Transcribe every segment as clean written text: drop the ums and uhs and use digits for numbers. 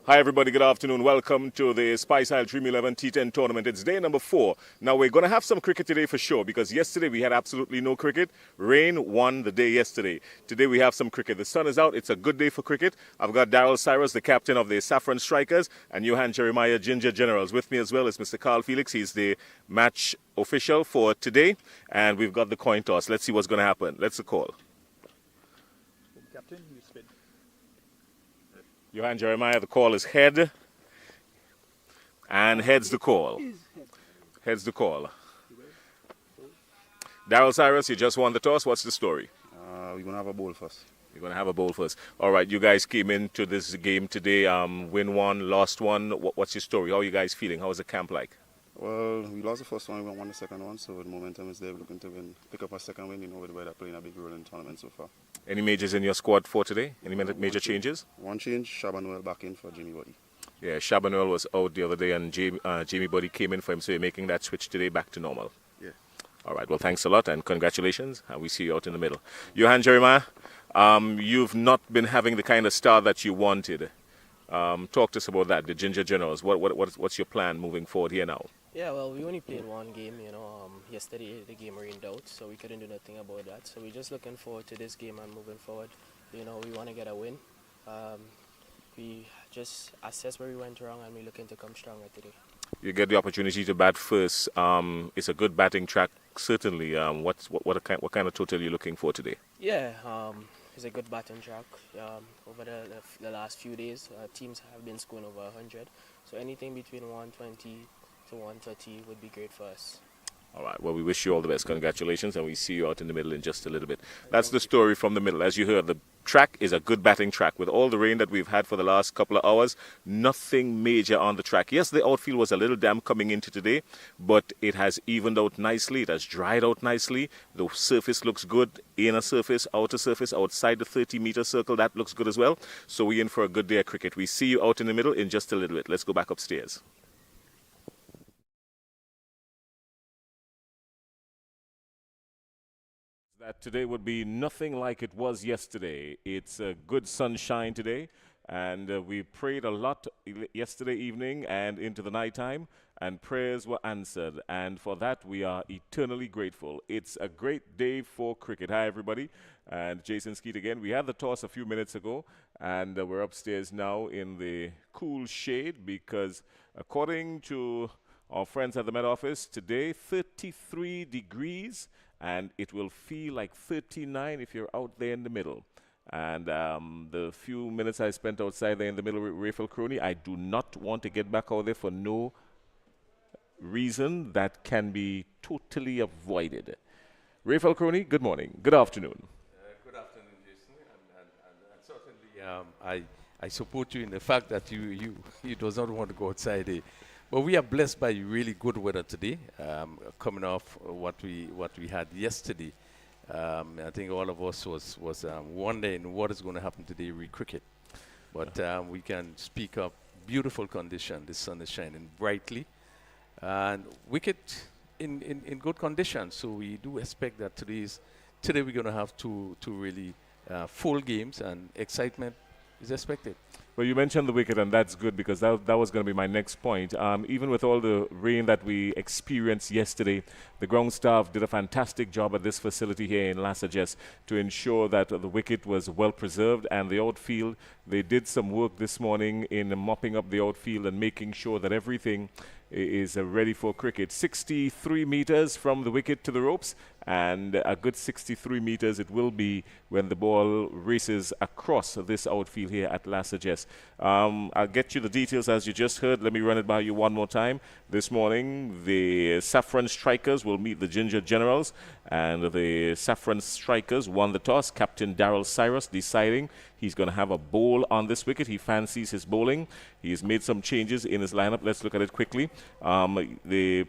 Hi everybody, good afternoon. Welcome to the Spice Isle Dream 11 T10 tournament. It's day number 4. Now we're going to have some cricket today for sure because yesterday we had absolutely no cricket. Rain won the day yesterday. Today we have some cricket. The sun is out. It's a good day for cricket. I've got Daryl Cyrus, the captain of the Safforn Strikers, and Johan Jeremiah Ginger Generals. With me as well is Mr. Carl Felix. He's the match official for today. And we've got the coin toss. Let's see what's going to happen. Let's call. Captain, you spin. Johan Jeremiah, the call is head. And heads the call. Heads the call. Daryl Cyrus, you just won the toss. What's the story? We're going to have a bowl first. You're going to have a bowl first. All right, you guys came into this game today, win one, lost one. What's your story? How are you guys feeling? How is the camp like? Well, we lost the first one, we won the second one, so the momentum is there. We're looking to pick up a second win, with the way they're playing a big role in the tournament so far. Any majors in your squad for today? Any major changes? One change, Shabanuel back in for Jimmy Body. Yeah, Shabanuel was out the other day and Jamie Buddy came in for him, so you're making that switch today back to normal. Yeah. All right, well, thanks a lot and congratulations. And we see you out in the middle. Johan Jeremiah, you've not been having the kind of start that you wanted. Talk to us about that, the Ginger Generals. What's your plan moving forward here now? Yeah, well, we only played one game, yesterday the game rained out, so we couldn't do nothing about that. So we're just looking forward to this game and moving forward. We want to get a win. We just assess where we went wrong and we're looking to come stronger today. You get the opportunity to bat first. It's a good batting track, certainly. What kind of total are you looking for today? Yeah, it's a good batting track. Over the last few days, teams have been scoring over 100. So anything between 120 to 130 would be great for us. All right. Well, we wish you all the best. Congratulations, and we see you out in the middle in just a little bit. That's the story from the middle. As you heard, the track is a good batting track. With all the rain that we've had for the last couple of hours, nothing major on the track. Yes, the outfield was a little damp coming into today, but it has evened out nicely. It has dried out nicely. The surface looks good. Inner surface, outer surface, outside the 30-meter circle, that looks good as well. So we're in for a good day of cricket. We see you out in the middle in just a little bit. Let's go back upstairs. That today would be nothing like it was yesterday. It's a good sunshine today, and we prayed a lot yesterday evening and into the nighttime, and prayers were answered, and for that we are eternally grateful. It's a great day for cricket. Hi everybody, and Jason Skeet again. We had the toss a few minutes ago, and we're upstairs now in the cool shade because according to our friends at the Met Office, today 33 degrees, and it will feel like 39 if you're out there in the middle. And the few minutes I spent outside there in the middle with Rafael Crony, I do not want to get back out there for no reason that can be totally avoided. Rafael Crony, good morning. Good afternoon. Good afternoon, Jason. And certainly I support you in the fact that you does not want to go outside. But we are blessed by really good weather today, coming off what we had yesterday. I think all of us was wondering what is going to happen today with cricket. But we can speak of beautiful condition. The sun is shining brightly, and wicket in good condition. So we do expect that today we're going to have two really full games, and excitement is expected. Well, you mentioned the wicket, and that's good because that was going to be my next point. Even with all the rain that we experienced yesterday, the ground staff did a fantastic job at this facility here in Lassages to ensure that the wicket was well preserved, and the outfield, they did some work this morning in mopping up the outfield and making sure that everything is ready for cricket. 63 meters from the wicket to the ropes, and a good 63 meters it will be when the ball races across this outfield here at Lassages. I'll get you the details as you just heard. Let me run it by you one more time. This morning, the Safforn Strikers will meet the Ginger Generals, and the Safforn Strikers won the toss. Captain Daryl Cyrus deciding he's going to have a bowl on this wicket. He fancies his bowling. He's made some changes in his lineup. Let's look at it quickly. The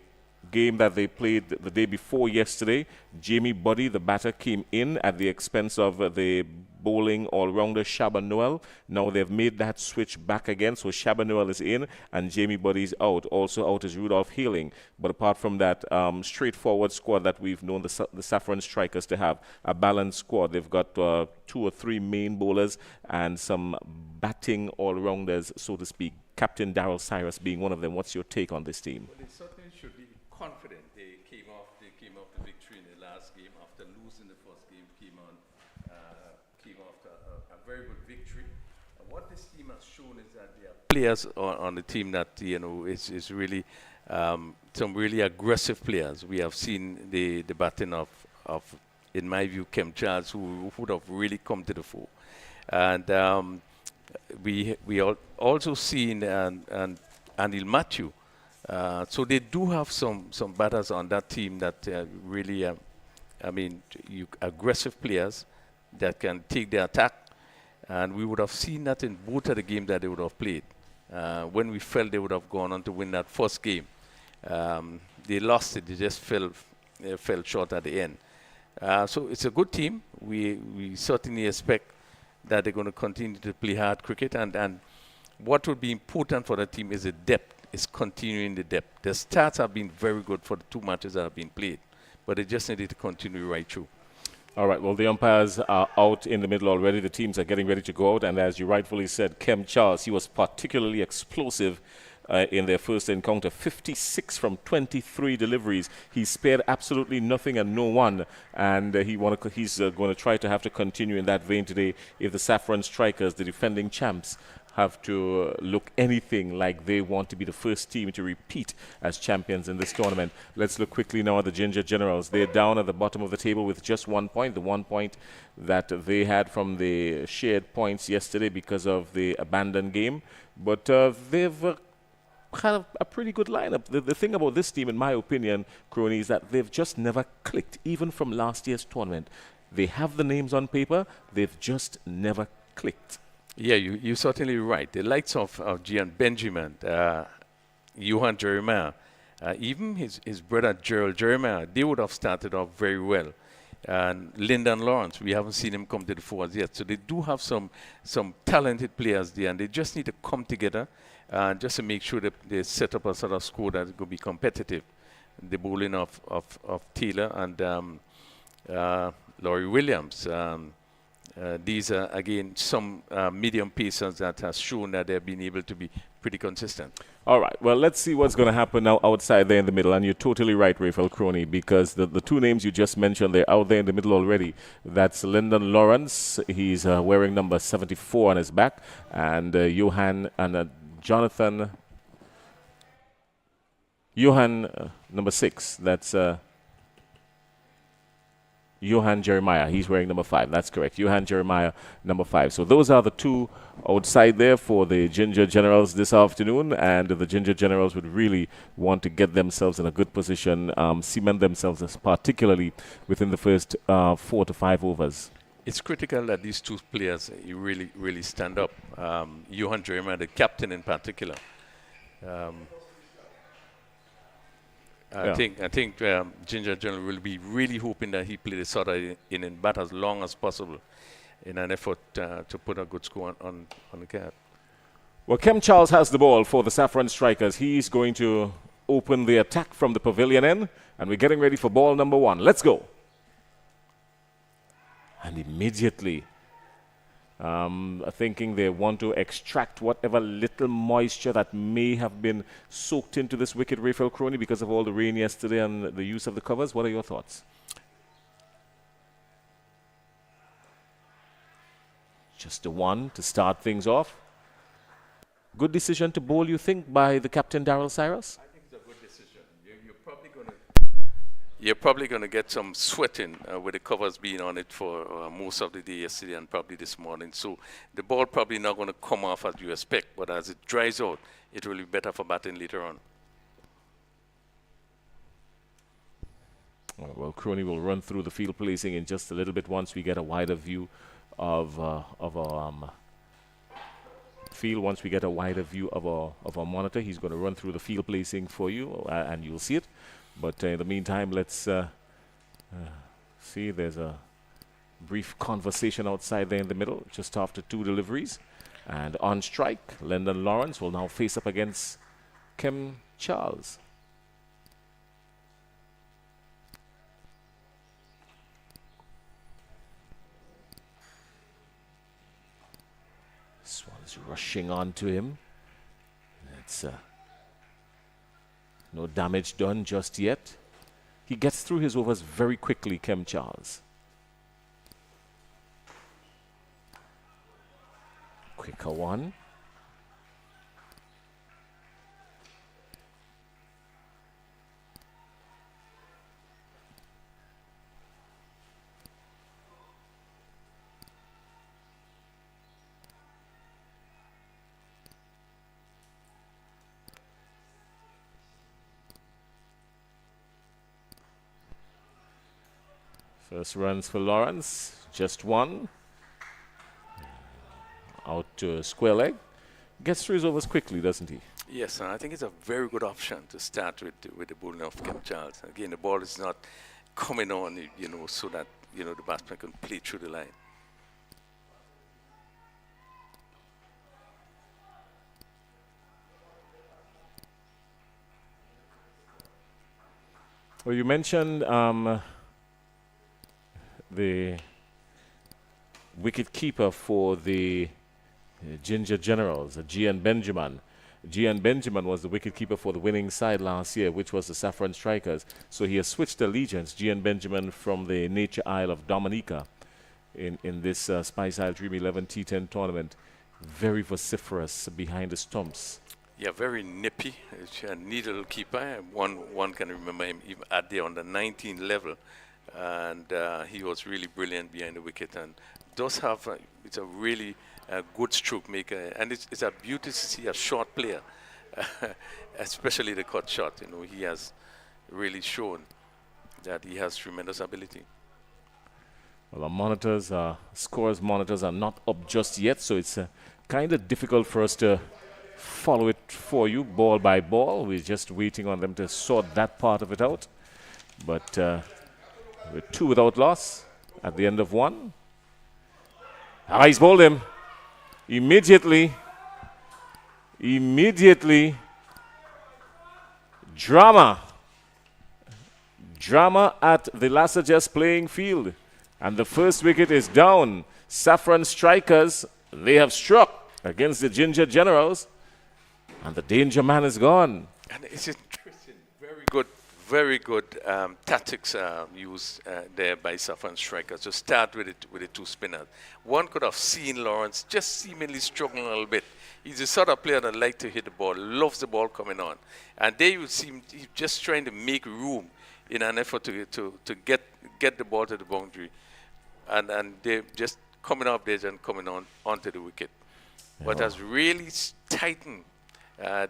game that they played the day before yesterday, Jamie Buddy, the batter, came in at the expense of the bowling all-rounder Shaba Noel. Now they've made that switch back again, so Shaba Noel is in and Jamie Buddy's out. Also out is Rudolph Healing. But apart from that, straightforward squad that we've known the Safforn Strikers to have, a balanced squad. They've got 2 or 3 main bowlers and some batting all-rounders, so to speak. Captain Darrell Cyrus being one of them. What's your take on this team? Well, they certainly should be confident. They came off the victory in the last game after losing the first game. Came off a very good victory. What this team has shown is that there are players on the team that is really some really aggressive players. We have seen the batting of in my view Kem Charles, who would have really come to the fore, and we also seen and Anil Matthew. So they do have some batters on that team that really, aggressive players that can take the attack. And we would have seen that in both of the games that they would have played. When we felt they would have gone on to win that first game, they lost it. They just fell short at the end. So it's a good team. We certainly expect that they're going to continue to play hard cricket. And what would be important for the team is the depth. Is continuing the depth. The stats have been very good for the 2 matches that have been played, but they just needed to continue right through. All right, well, the umpires are out in the middle already. The teams are getting ready to go out, and as you rightfully said, Kem Charles, he was particularly explosive in their first encounter. 56 from 23 deliveries. He spared absolutely nothing and no one, and he's going to try to have to continue in that vein today if the Safforn Strikers, the defending champs, have to look anything like they want to be the first team to repeat as champions in this tournament. Let's look quickly now at the Ginger Generals. They're down at the bottom of the table with just 1 point, the 1 point that they had from the shared points yesterday because of the abandoned game. But they've had a pretty good lineup. The thing about this team, in my opinion, Crony, is that they've just never clicked, even from last year's tournament. They have the names on paper, they've just never clicked. Yeah, you're certainly right. The likes of Gian Benjamin, Johan Jeremiah, even his brother Gerald Jeremiah, they would have started off very well. And Lyndon Lawrence, we haven't seen him come to the fore yet. So they do have some talented players there, and they just need to come together just to make sure that they set up a sort of score that is going to be competitive. The bowling of Taylor and Laurie Williams. These are, again, some medium pacers that has shown that they've been able to be pretty consistent. All right, well, let's see what's going to happen now outside there in the middle. And you're totally right, Rafael Crony, because the 2 names you just mentioned, they're out there in the middle already. That's Lyndon Lawrence. He's wearing number 74 on his back. And Johan, number 6. That's Johan Jeremiah. He's wearing number 5. That's correct. Johan Jeremiah, number 5. So those are the 2 outside there for the Ginger Generals this afternoon. And the Ginger Generals would really want to get themselves in a good position, cement themselves as particularly within the first 4 to 5 overs. It's critical that these 2 players really stand up. Johan Jeremiah, the captain in particular. I think Ginger General will be really hoping that he play the sort of in bat as long as possible in an effort to put a good score on the card. Well, Kem Charles has the ball for the Safforn Strikers. He's going to open the attack from the pavilion end, and we're getting ready for ball number 1. Let's go. And immediately, thinking they want to extract whatever little moisture that may have been soaked into this wicket, Rafael Crony, because of all the rain yesterday and the use of the covers. What are your thoughts? Just the 1 to start things off. Good decision to bowl, you think, by the captain, Darrell Cyrus? I think it's a good decision. You're probably going to get some sweating with the covers being on it for most of the day yesterday and probably this morning. So the ball probably not going to come off as you expect, but as it dries out, it will be better for batting later on. Well, Crony will run through the field placing in just a little bit once we get a wider view of our field. Once we get a wider view of our monitor, he's going to run through the field placing for you, and you'll see it. But in the meantime, let's see. There's a Brief conversation outside there in the middle, just after 2 deliveries. And on strike, Lyndon Lawrence will now face up against Kim Charles. Swans rushing onto him. It's no damage done just yet. He gets through his overs very quickly, Kim Charles. Quicker one. First runs for Lawrence, just one. Out to a square leg. Gets through his overs quickly, doesn't he? Yes, and I think it's a very good option to start with the bowling of Kim Charles. Again, the ball is not coming on, so that, the batsman can play through the line. Well, you mentioned the wicket keeper for the Ginger Generals, Gian Benjamin. Gian Benjamin was the wicketkeeper for the winning side last year, which was the Safforn Strikers. So he has switched allegiance, Gian Benjamin, from the nature isle of Dominica in this Spice Isle Dream 11 T10 tournament. Very vociferous behind the stumps. Yeah, very nippy. It's a needle keeper. One can remember him even at the under 19 level. And he was really brilliant behind the wicket and does have it's a really good stroke maker, and it's a beauty to see a short player, especially the cut shot. He has really shown that he has tremendous ability. Well, our monitors, scores monitors are not up just yet, so it's kind of difficult for us to follow it for you ball by ball. We're just waiting on them to sort that part of it out. But we're 2 without loss at the end of 1. He's bowled him. Immediately. Drama at the Lasajas playing field. And the first wicket is down. Safforn Strikers, they have struck against the Ginger Generals. And the danger man is gone. And it's interesting. Very good tactics used there by Safforn Strikers to start with the 2 spinners. One could have seen Lawrence just seemingly struggling a little bit. He's the sort of player that likes to hit the ball, loves the ball coming on. And there you see him just trying to make room in an effort to get the ball to the boundary. And they're just coming off there and coming on onto the wicket. Yeah. But has really tightened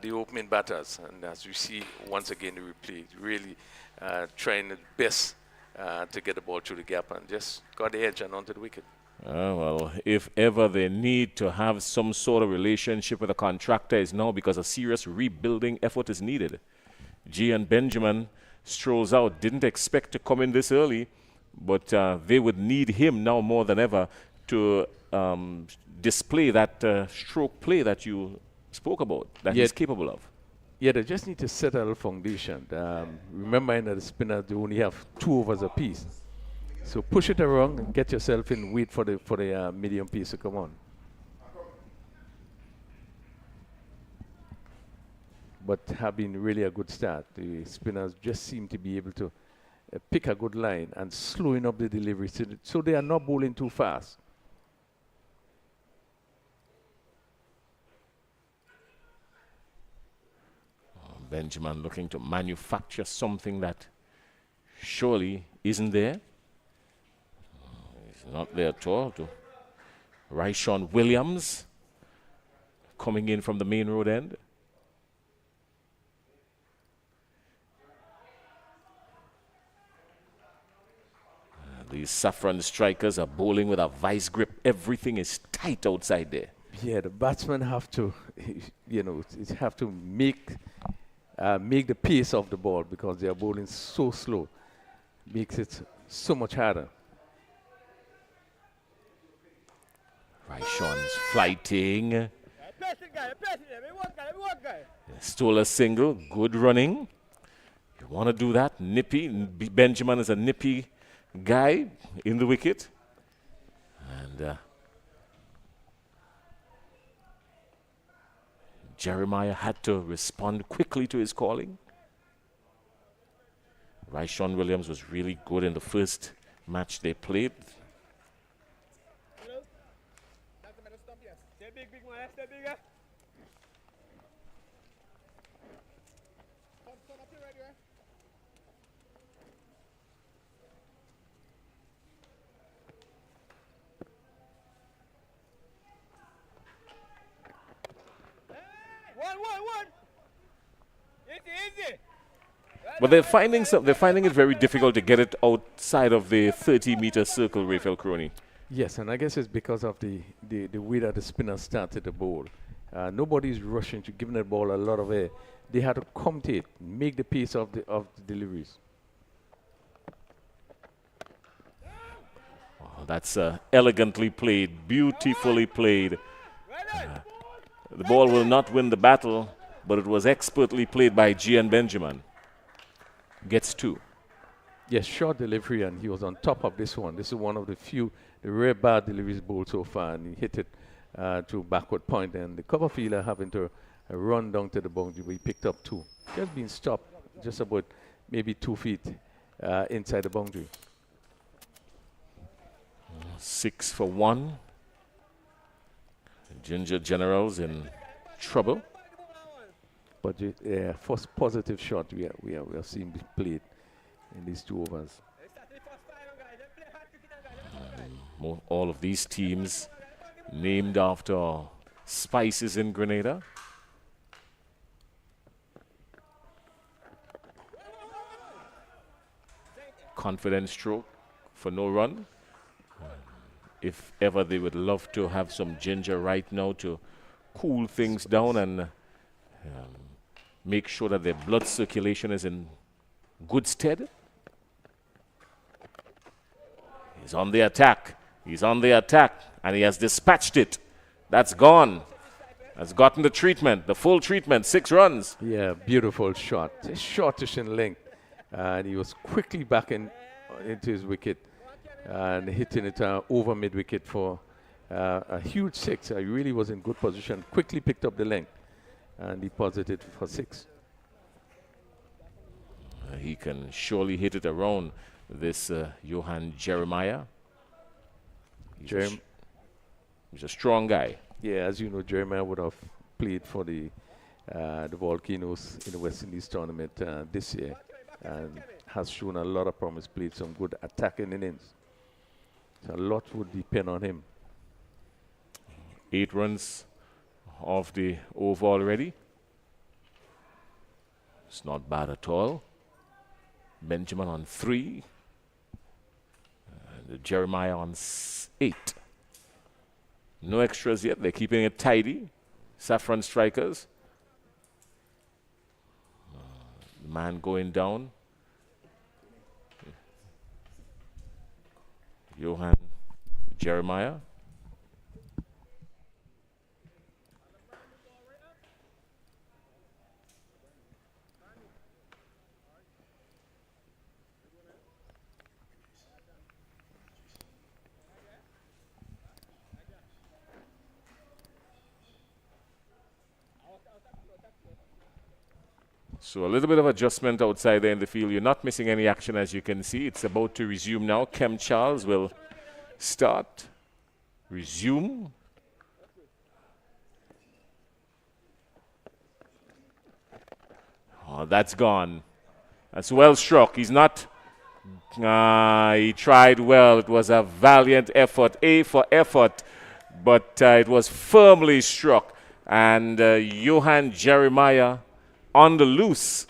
the opening batters, and as you see once again the replay, really trying the best to get the ball through the gap and just got the edge and onto the wicket. Well, if ever they need to have some sort of relationship with a contractor, is now because a serious rebuilding effort is needed. Gian Benjamin strolls out, didn't expect to come in this early, but they would need him now more than ever to display that stroke play that you spoke about, that he's capable of. Yeah, they just need to set a little foundation. Remember that the spinners, they only have 2 overs apiece. So push it around and get yourself in, wait for the medium piece to come on. But have been really a good start. The spinners just seem to be able to pick a good line and slowing up the delivery so they are not bowling too fast. Benjamin looking to manufacture something that surely isn't there. He's not there at all. To Ryshawn Williams coming in from the main road end. These Safforn Strikers are bowling with a vice grip. Everything is tight outside there. Yeah, the batsmen have to, have to make the pace of the ball because they are bowling so slow. Makes it so much harder. Raishon's flighting. Stole a single. Good running. You want to do that. Nippy. Benjamin is a nippy guy in the wicket. And Jeremiah had to respond quickly to his calling. Raishon Williams was really good in the first match they played. But they're finding it very difficult to get it outside of the 30-meter circle, Raphael Crony. Yes, and I guess it's because of the way that the spinner started the ball. Nobody's rushing to giving the ball a lot of air. They had to come to it, make the pace of the deliveries. Oh, that's elegantly played, beautifully played. The ball will not win the battle, but it was expertly played by Gian Benjamin. Gets 2. Yes, short delivery, and he was on top of this one. This is one of the rare bad deliveries bowled so far, and he hit it to backward point, and the cover fielder having to run down to the boundary, but he picked up 2. Just being stopped just about maybe 2 feet inside the boundary. 6 for 1. Ginger Generals in trouble. But first positive shot we are seeing be played in these 2 overs. All of these teams named after spices in Grenada. Confident stroke for no run. If ever they would love to have some ginger right now to cool things down and make sure that their blood circulation is in good stead. He's on the attack. He's on the attack, and he has dispatched it. That's gone. Has gotten the treatment, the full treatment, 6 runs. Yeah, beautiful shot. Just shortish in length. And he was quickly back into his wicket and hitting it over mid-wicket for a huge 6. He really was in good position. Quickly picked up the length and deposited for 6. He can surely hit it around, this Johan Jeremiah. He's a strong guy. Yeah, as you know, Jeremiah would have played for the Volcanoes in the West Indies tournament this year and has shown a lot of promise, played some good attacking innings. So a lot would depend on him. 8 runs off the over already. It's not bad at all. Benjamin on 3. And Jeremiah on 8. No extras yet. They're keeping it tidy. Safforn strikers. The man going down. Johan Jeremiah. So a little bit of adjustment outside there in the field. You're not missing any action, as you can see. It's about to resume now. Kem Charles will start, resume. Oh, that's gone. That's well struck. He's not. He tried well. It was a valiant effort. A for effort. But it was firmly struck. And Johan Jeremiah on the loose.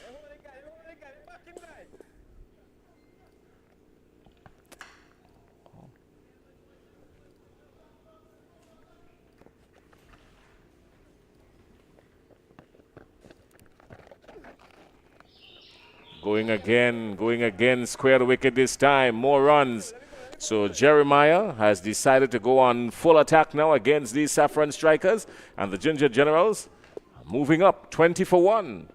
Going again, square the wicket this time. More runs. So Jeremiah has decided to go on full attack now against these Safforn strikers, and the Ginger Generals are moving up 20 for 1.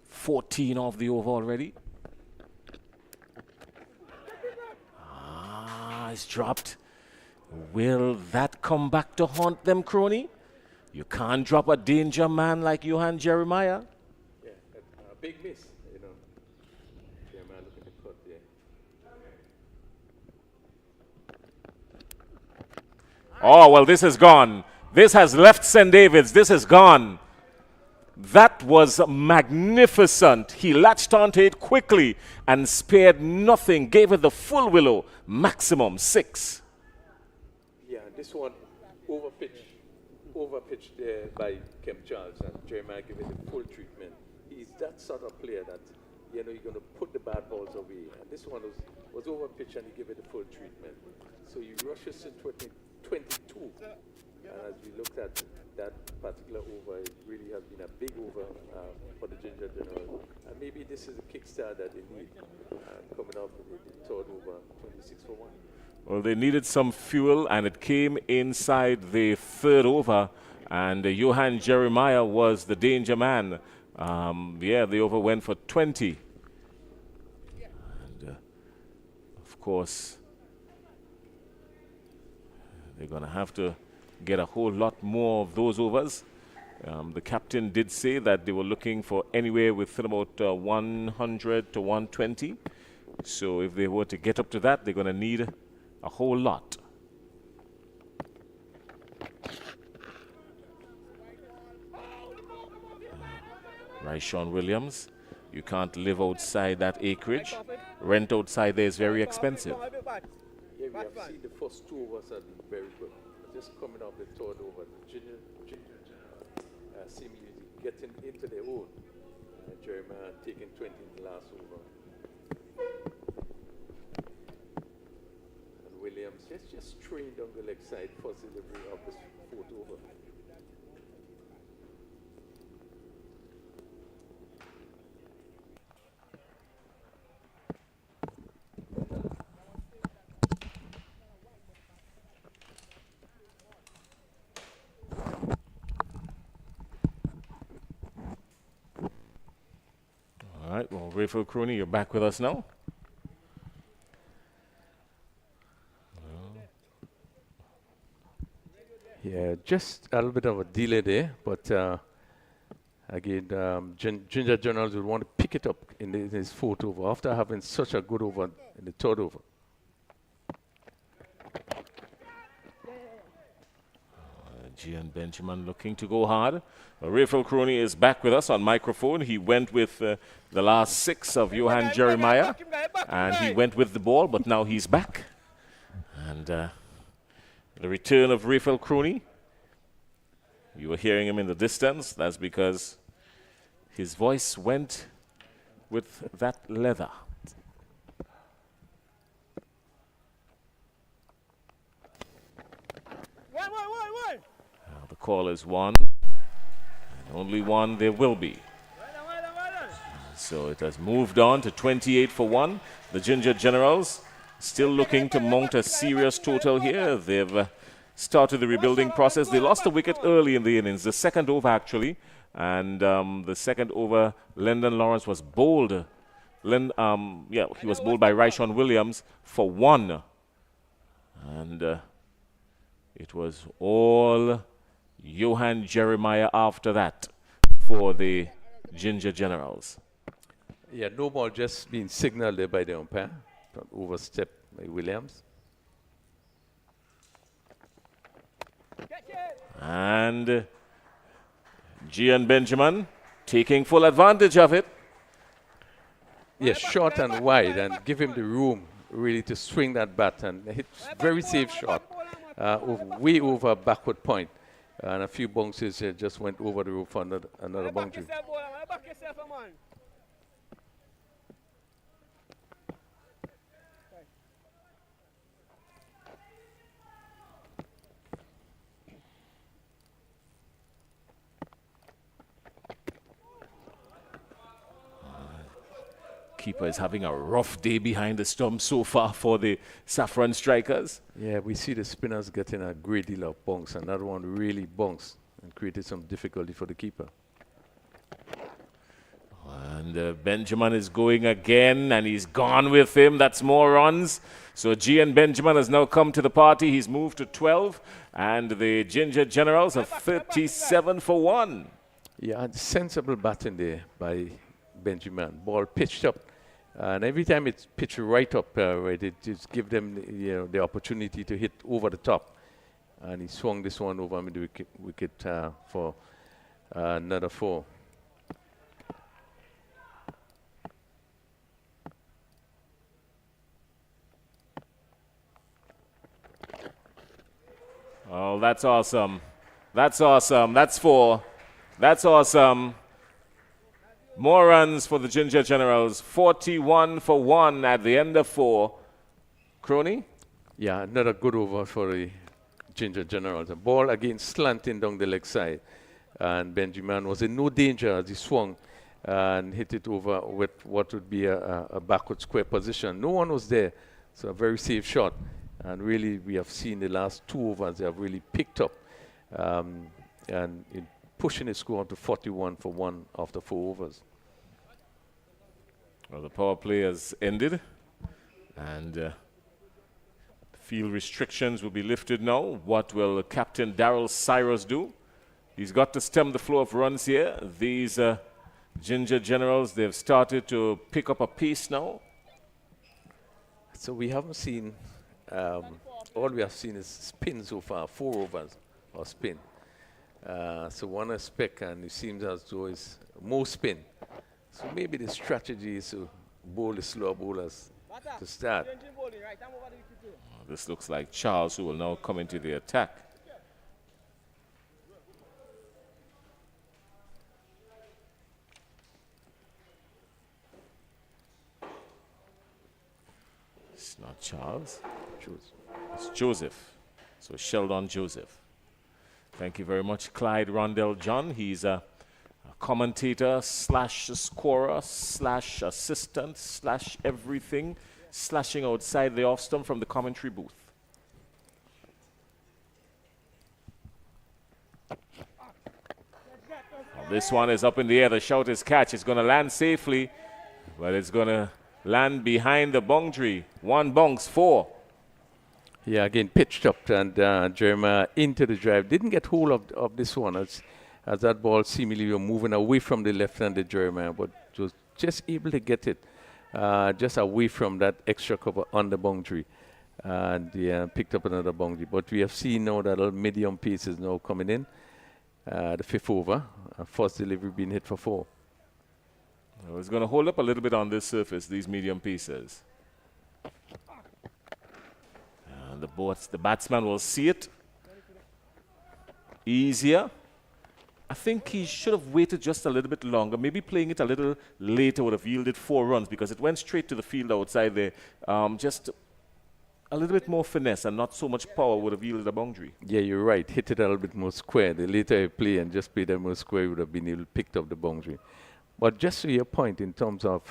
"14 off the over already." It's dropped. Will that come back to haunt them, Crony? You can't drop a danger man like Johan Jeremiah. Yeah, a big miss, you know. Jeremiah looking to cut there. Oh, well, this is gone. This has left St. David's. This is gone. That was magnificent. He latched onto it quickly and spared nothing. Gave it the full willow. Maximum 6. Yeah, this one overpitched there by Kemp Charles, and Jeremiah gave it the full treatment. He's that sort of player that, you know, you're going to put the bad balls away. And this one was overpitched and he gave it the full treatment. So he rushes to 22. And as we looked at that particular over, it really has been a big over for the Ginger General. And maybe this is a kickstart that they need coming up with the third over, 26 for 1. Well, they needed some fuel, and it came inside the third over. And Johan Jeremiah was the danger man. Yeah, the over went for 20. And, of course, they're going to have to get a whole lot more of those overs. The captain did say that they were looking for anywhere within about 100 to 120. So if they were to get up to that, they're going to need a whole lot. Ryshawn Williams, you can't live outside that acreage. Rent outside there is very expensive. Yeah, we have seen the first 2 overs have been very good. Just coming off the third over, the Ginger seemingly getting into their own. Jeremiah taking 20 in the last over. And Williams just trained on the leg side for delivery of this fourth over. All right, well, Rayfield Crooney, you're back with us now. Yeah, just a little bit of a delay there, but again, Ginger Generals will want to pick it up in his fourth over after having such a good over in the third over. Gian Benjamin looking to go hard. Rayfield Crooney is back with us on microphone. He went with the last 6 of Johan Jeremiah, and he went with the ball, but now he's back. And the return of Rayfield Crooney. You were hearing him in the distance. That's because his voice went with that leather. The call is 1, and only 1 there will be. So it has moved on to 28 for 1. The Ginger Generals still looking to mount a serious total here. They've started the rebuilding process. They lost a wicket early in the innings, the second over actually, and the second over, Lyndon Lawrence was bowled. He was bowled by Ryshawn Williams for 1, and it was all Johan Jeremiah after that for the Ginger Generals. Yeah, no ball just being signaled there by the umpire. Don't overstep by Williams. And Gian Benjamin taking full advantage of it. Yeah, short and wide, and give him the room really to swing that bat, and hit very safe shot, way over backward point. And a few bounces just went over the roof for another boundary. keeper is having a rough day behind the stump so far for the Safforn strikers. Yeah, we see the spinners getting a great deal of bunks, and that one really bunks and created some difficulty for the keeper. And Benjamin is going again, and he's gone with him. That's more runs. So Gian Benjamin has now come to the party. He's moved to 12, and the Ginger Generals are 37 for 1. Yeah, sensible batting there by Benjamin. Ball pitched up, and every time it's pitched right up, it just give them the opportunity to hit over the top. And he swung this one over mid wicket for another 4. Oh, that's awesome. That's awesome. That's 4. That's awesome. More runs for the Ginger Generals. 41 for 1 at the end of 4. Crony? Yeah, another good over for the Ginger Generals. The ball again slanting down the leg side. And Benjamin was in no danger as he swung and hit it over with what would be a backward square position. No one was there, so a very safe shot. And really, we have seen the last 2 overs, they have really picked up and pushing the score up to 41 for 1 after 4 overs. Well, the power play has ended, and field restrictions will be lifted now. What will Captain Daryl Cyrus do? He's got to stem the flow of runs here. These Ginger Generals, they've started to pick up a pace now. So we haven't seen, all we have seen is spin so far, 4 overs or spin. So one aspect, and it seems as though it's more spin. So maybe the strategy is to bowl the slower bowlers to start. This looks like Charles, who will now come into the attack. It's not Charles. It's Joseph. So Sheldon Joseph. Thank you very much, Clyde Rondell John. He's a commentator slash scorer slash assistant slash everything, slashing outside the off stump from the commentary booth. Well, this one is up in the air. The shout is catch. It's going to land safely, but it's going to land behind the boundary. 1 bounce, 4. Yeah, again, pitched up, and Jeremiah into the drive. Didn't get hold of this one as that ball seemingly were moving away from the left-handed Jeremiah, but was just able to get it just away from that extra cover on the boundary. And picked up another boundary. But we have seen now that a medium pace is now coming in. The 5th over, first delivery being hit for 4. Well, it's going to hold up a little bit on this surface, these medium pieces. And the batsman will see it easier. I think he should have waited just a little bit longer. Maybe playing it a little later would have yielded 4 runs because it went straight to the field outside there. Just a little bit more finesse and not so much power would have yielded a boundary. Yeah, you're right. Hit it a little bit more square. The later you play and just play that more square, would have been able to pick up the boundary. But just to your point, in terms of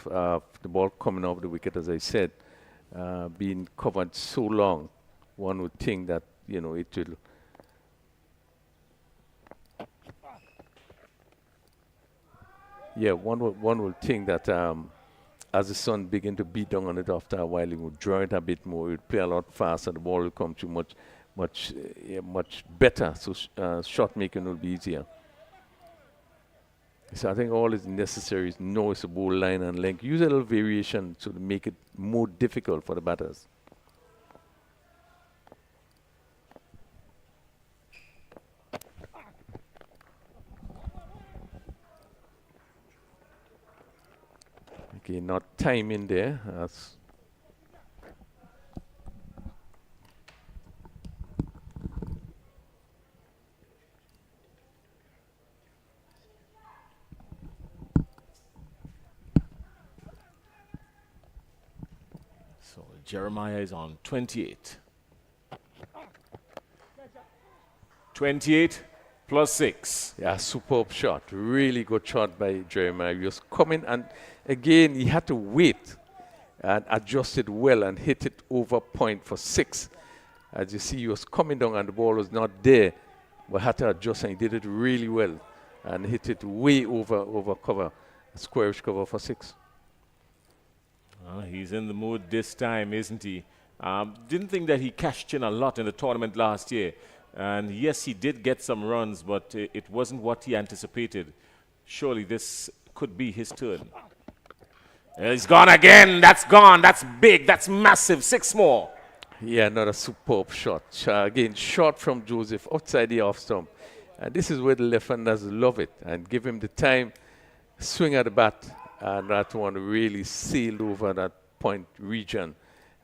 the ball coming off the wicket, as I said, being covered so long, one would think that, it will. Yeah, one will think that as the sun begin to beat down on it after a while, it would draw it a bit more. It would play a lot faster. The ball will come to much better. So shot making will be easier. So I think all is necessary is know it's a bowl line and length. Use a little variation to make it more difficult for the batters. Okay, not time in there. So Jeremiah is on 28. 28 plus 6. Yeah, superb shot. Really good shot by Jeremiah. He was coming, and Again, he had to wait and adjust it well and hit it over point for 6. As you see, he was coming down and the ball was not there, but had to adjust, and he did it really well and hit it way over cover, squarish cover for 6. He's in the mood this time, isn't he? Didn't think that he cashed in a lot in the tournament last year. And yes, he did get some runs, but it wasn't what he anticipated. Surely this could be his turn. He's gone again. That's gone. That's big. That's massive. 6 more. Yeah, another superb shot. Again, shot from Joseph outside the off stump. And this is where the left-handers love it and give him the time, swing at the bat, and that one really sailed over that point region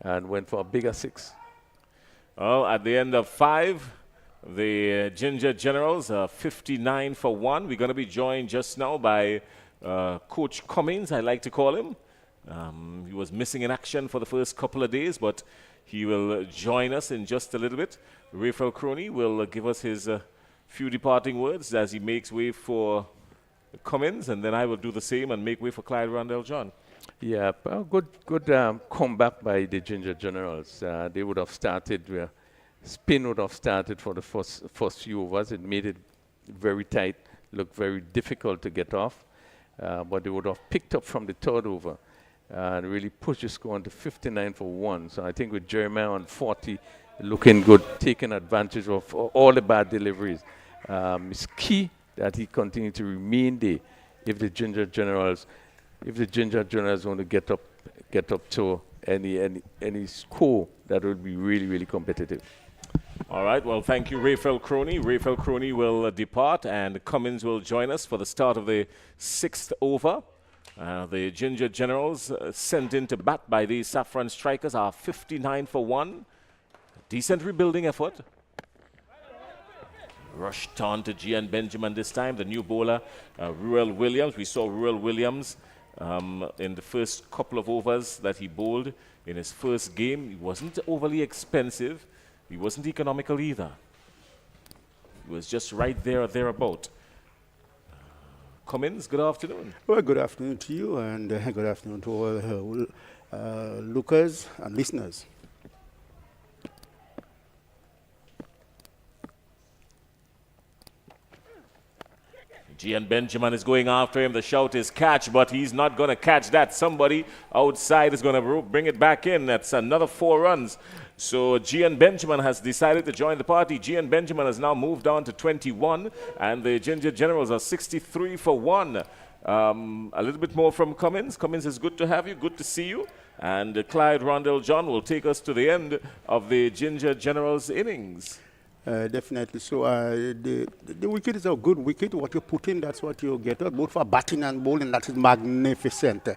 and went for a bigger 6. Well, at the end of 5, the Ginger Generals are 59 for 1. We're going to be joined just now by Coach Cummins, I like to call him. He was missing in action for the first couple of days, but he will join us in just a little bit. Raphael Crony will give us his few departing words as he makes way for Cummins, and then I will do the same and make way for Clyde Rondell John. Yeah, good comeback by the Ginger Generals. They would have started, spin would have started for the first few overs. It made it very tight, looked very difficult to get off, but they would have picked up from the 3rd over and really pushed the score to 59 for 1. So I think with Jeremiah on 40, looking good, taking advantage of all the bad deliveries. It's key that he continue to remain there if the Ginger Generals want to get up to any score that will be really, really competitive. All right, well, thank you, Raphael Crony. Raphael Crony will depart, and Cummins will join us for the start of the 6th over. The Ginger Generals sent in to bat by the Safforn Strikers are 59 for 1. Decent rebuilding effort. Rushed on to Gian Benjamin this time, the new bowler, Ruel Williams. We saw Ruel Williams in the first couple of overs that he bowled in his first game. He wasn't overly expensive. He wasn't economical either. He was just right there or thereabout. Cummins, good afternoon. Well, good afternoon to you, and good afternoon to all lookers and listeners. Gian Benjamin is going after him. The shout is catch, but he's not going to catch that. Somebody outside is going to bring it back in. That's another 4 runs. So Gian Benjamin has decided to join the party. Gian Benjamin has now moved on to 21, and the Ginger Generals are 63 for 1. A little bit more from Cummins. Cummins, is good to have you. Good to see you. And Clyde Rondell John will take us to the end of the Ginger Generals innings. Definitely. So the wicket is a good wicket. What you put in, that's what you get. Both for batting and bowling, that is magnificent.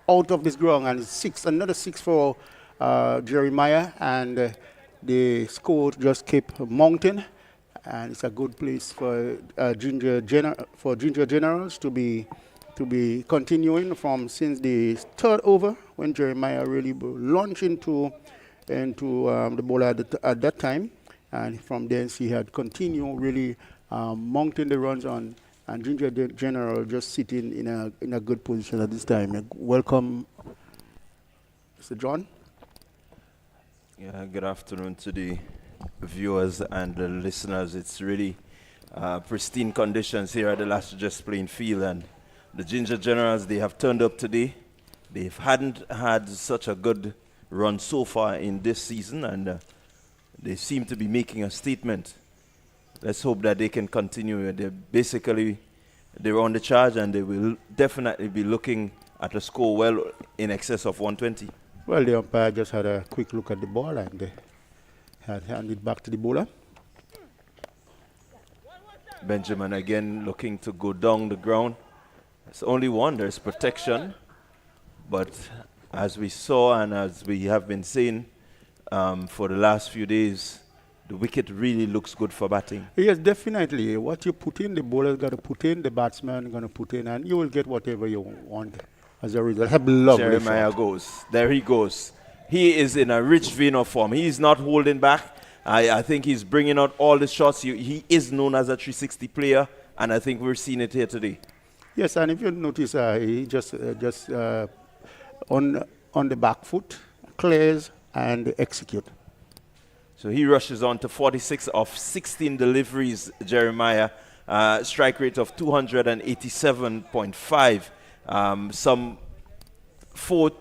Out of this ground, and it's another 6 for Jeremiah, and the score just kept mounting. And it's a good place for Ginger Generals to be continuing from since the 3rd over, when Jeremiah really launched into the ball at that time. And from then, he had continued really mounting the runs on, and Ginger General just sitting in a good position at this time. Welcome, Mr. John. Yeah, good afternoon to the viewers and the listeners. It's really pristine conditions here at the Last Just Playing Field, and the Ginger Generals, they have turned up today. They hadn't had such a good run so far in this season, and they seem to be making a statement. Let's hope that they can continue. They're on the charge, and they will definitely be looking at a score well in excess of 120. Well, the umpire just had a quick look at the ball and had handed back to the bowler. Benjamin again looking to go down the ground. It's only one, there's protection. But as we saw and as we have been saying for the last few days, the wicket really looks good for batting. Yes, definitely. What you put in, the bowler's got to put in, the batsman going to put in, and you will get whatever you want as a result. Have lovely Jeremiah shot. goes. There he goes. He is in a rich vein of form. He is not holding back. I think he's bringing out all the shots. He is known as a 360 player, and I think we're seeing it here today. Yes, and if you notice, he just on the back foot, clears and execute. So he rushes on to 46 of 16 deliveries, Jeremiah. Strike rate of 287.5. Some 3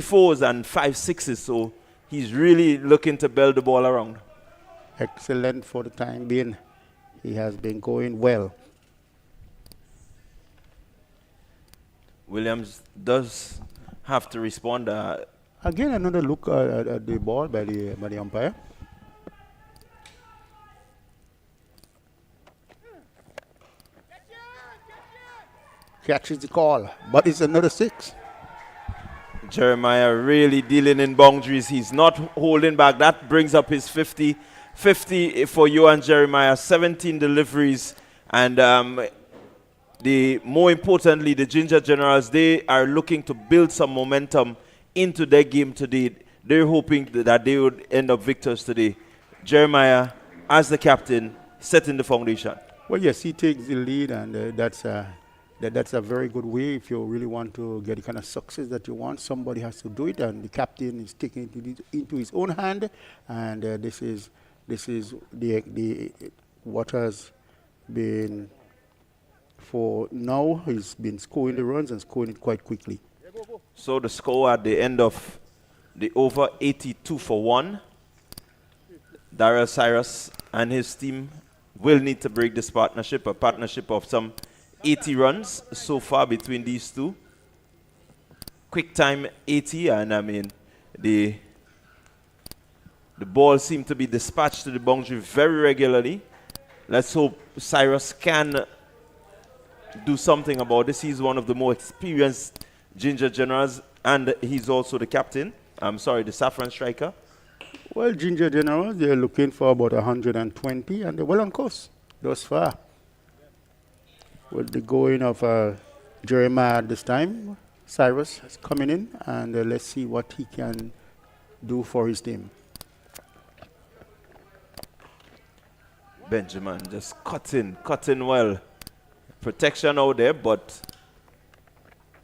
fours and 5 sixes. So he's really looking to build the ball around. Excellent for the time being. He has been going well. Williams does have to respond. Again, another look at the ball by the umpire. Catches the call, but it's another 6. Jeremiah really dealing in boundaries. He's not holding back. That brings up his 50. 50 for Johan Jeremiah, 17 deliveries. And more importantly, the Ginger Generals, they are looking to build some momentum into their game today. They're hoping that they would end up victors today. Jeremiah, as the captain, setting the foundation. Well, yes, he takes the lead, and that's a very good way. If you really want to get the kind of success that you want, somebody has to do it, and the captain is taking it into his own hand. And this is the what has been for now. He's been scoring the runs and scoring it quite quickly. So the score at the end of the over, 82-1. Daryl Cyrus and his team will need to break this partnership, a partnership of some 80 runs so far between these two. Quick time 80, and I mean the ball seemed to be dispatched to the boundary very regularly. Let's hope Cyrus can do something about this. He's one of the more experienced Ginger Generals, and he's also the captain. I'm sorry, the Safforn striker. Well, Ginger Generals, they're looking for about 120, and they're well on course thus far. With the going of Jeremiah this time, Cyrus is coming in, and let's see what he can do for his team. Benjamin just cutting well. Protection out there, but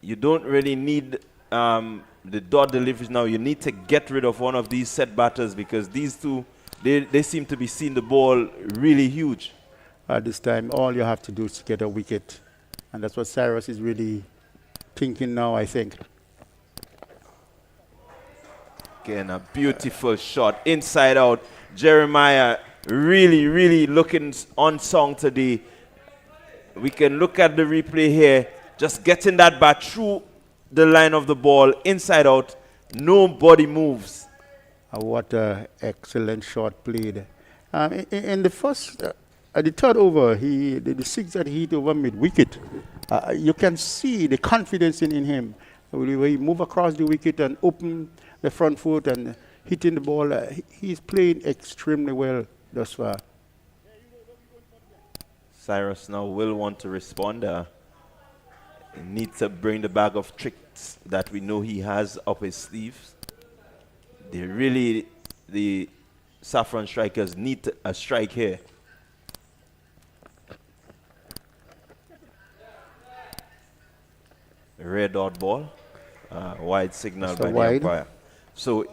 you don't really need the dot deliveries now. You need to get rid of one of these set batters, because these two, they seem to be seeing the ball really huge. At this time, all you have to do is to get a wicket. And that's what Cyrus is really thinking now, I think. Again, a beautiful shot inside out. Jeremiah really looking on song today. We can look at the replay here. Just getting that bat through the line of the ball, inside out. Nobody moves. What an excellent shot played. In the first, at the third over, the 6 that he hit over mid-wicket, you can see the confidence in him. Where he move across the wicket and open the front foot and hitting the ball. He's playing extremely well thus far. Cyrus now will want to respond. He needs to bring the bag of tricks that we know he has up his sleeves. The Safforn strikers need a strike here. Red dot ball. Wide signal by the umpire. So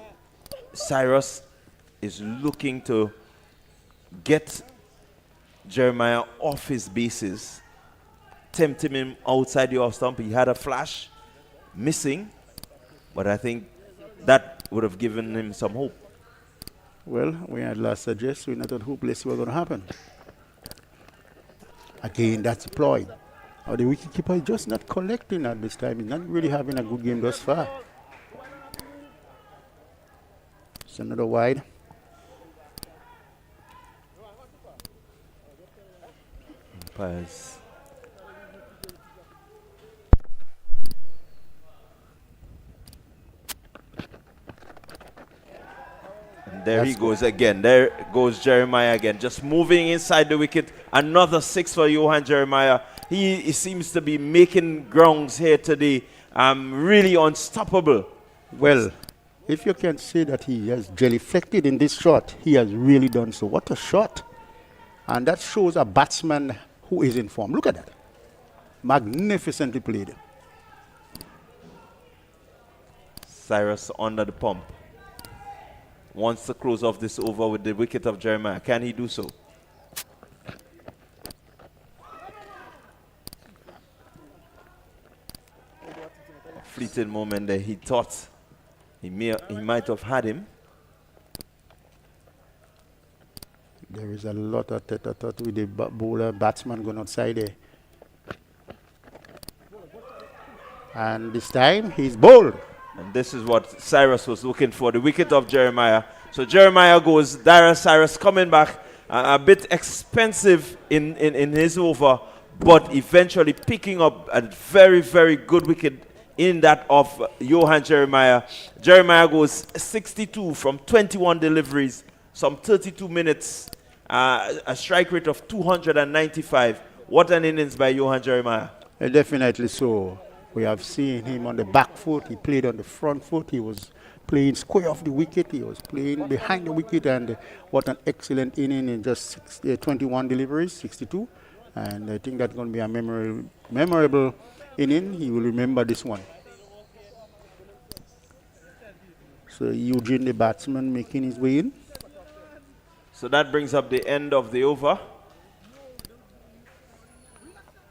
Cyrus is looking to get Jeremiah off his bases, tempting him outside the off stump. He had a flash, missing, but I think that would have given him some hope. Well, we had last suggest we're not hopeless what's going to happen. Again, that's a ploy. The wicketkeeper is just not collecting at this time. He's not really having a good game thus far. It's another wide. Umpires. And there he goes again. There goes Jeremiah again. Just moving inside the wicket. Another 6 for Johan Jeremiah. He seems to be making grounds here today. Really unstoppable. Well, if you can say that he has jelly-flected in this shot, he has really done so. What a shot. And that shows a batsman who is in form. Look at that. Magnificently played. Cyrus under the pump. Wants to close off this over with the wicket of Jeremiah. Can he do so? Fleeting moment there. He thought he might have had him. There is a lot of tete-a-tete with the bowler, batsman going outside there. And this time, he's bowled. And this is what Cyrus was looking for, the wicket of Jeremiah. So Jeremiah goes, Darius Cyrus coming back, a bit expensive in his over, but eventually picking up a very, very good wicket in that of Johan Jeremiah. Jeremiah goes 62 from 21 deliveries, some 32 minutes, a strike rate of 295. What an innings by Johan Jeremiah. Definitely so. We have seen him on the back foot. He played on the front foot. He was playing square off the wicket. He was playing behind the wicket. And what an excellent inning in just 21 deliveries, 62. And I think that's going to be a memorable inning. He will remember this one. So Eugene, the batsman, making his way in. So that brings up the end of the over.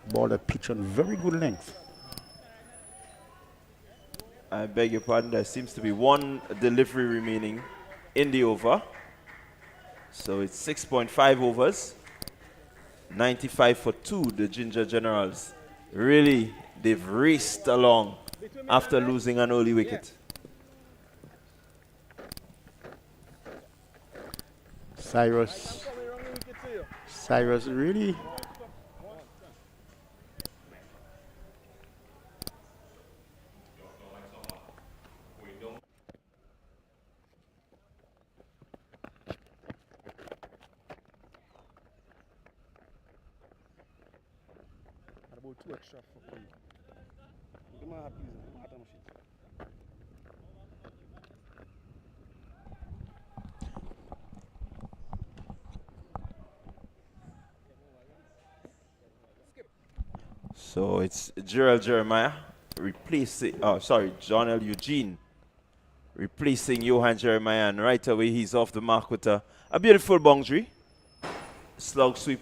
Ball that pitch on very good length. I beg your pardon, there seems to be one delivery remaining in the over. So it's 6.5 overs. 95 for 2, the Ginger Generals. Really, they've raced along after losing an early wicket. Cyrus really. About 2 extra for free. So it's Gerald Jeremiah replacing, John L. Eugene replacing Johan Jeremiah, and right away he's off the mark with a beautiful boundary. Slug sweep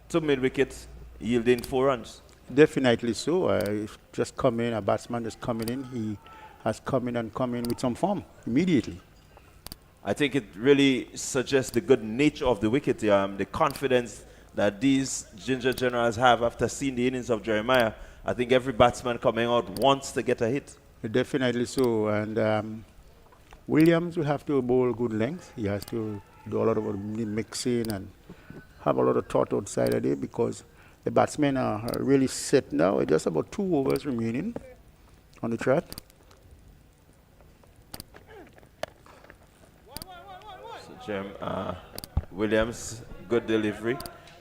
to mid-wicket, yielding 4 runs. Definitely so. Just come in, a batsman just coming in. He has come in with some form immediately. I think it really suggests the good nature of the wicket, the confidence that these Ginger Generals have after seeing the innings of Jeremiah. I think every batsman coming out wants to get a hit. Definitely so. And Williams will have to bowl good length. He has to do a lot of mixing and have a lot of thought outside of it, because the batsmen are really set now. Just about 2 overs remaining on the chart. So Williams, good delivery,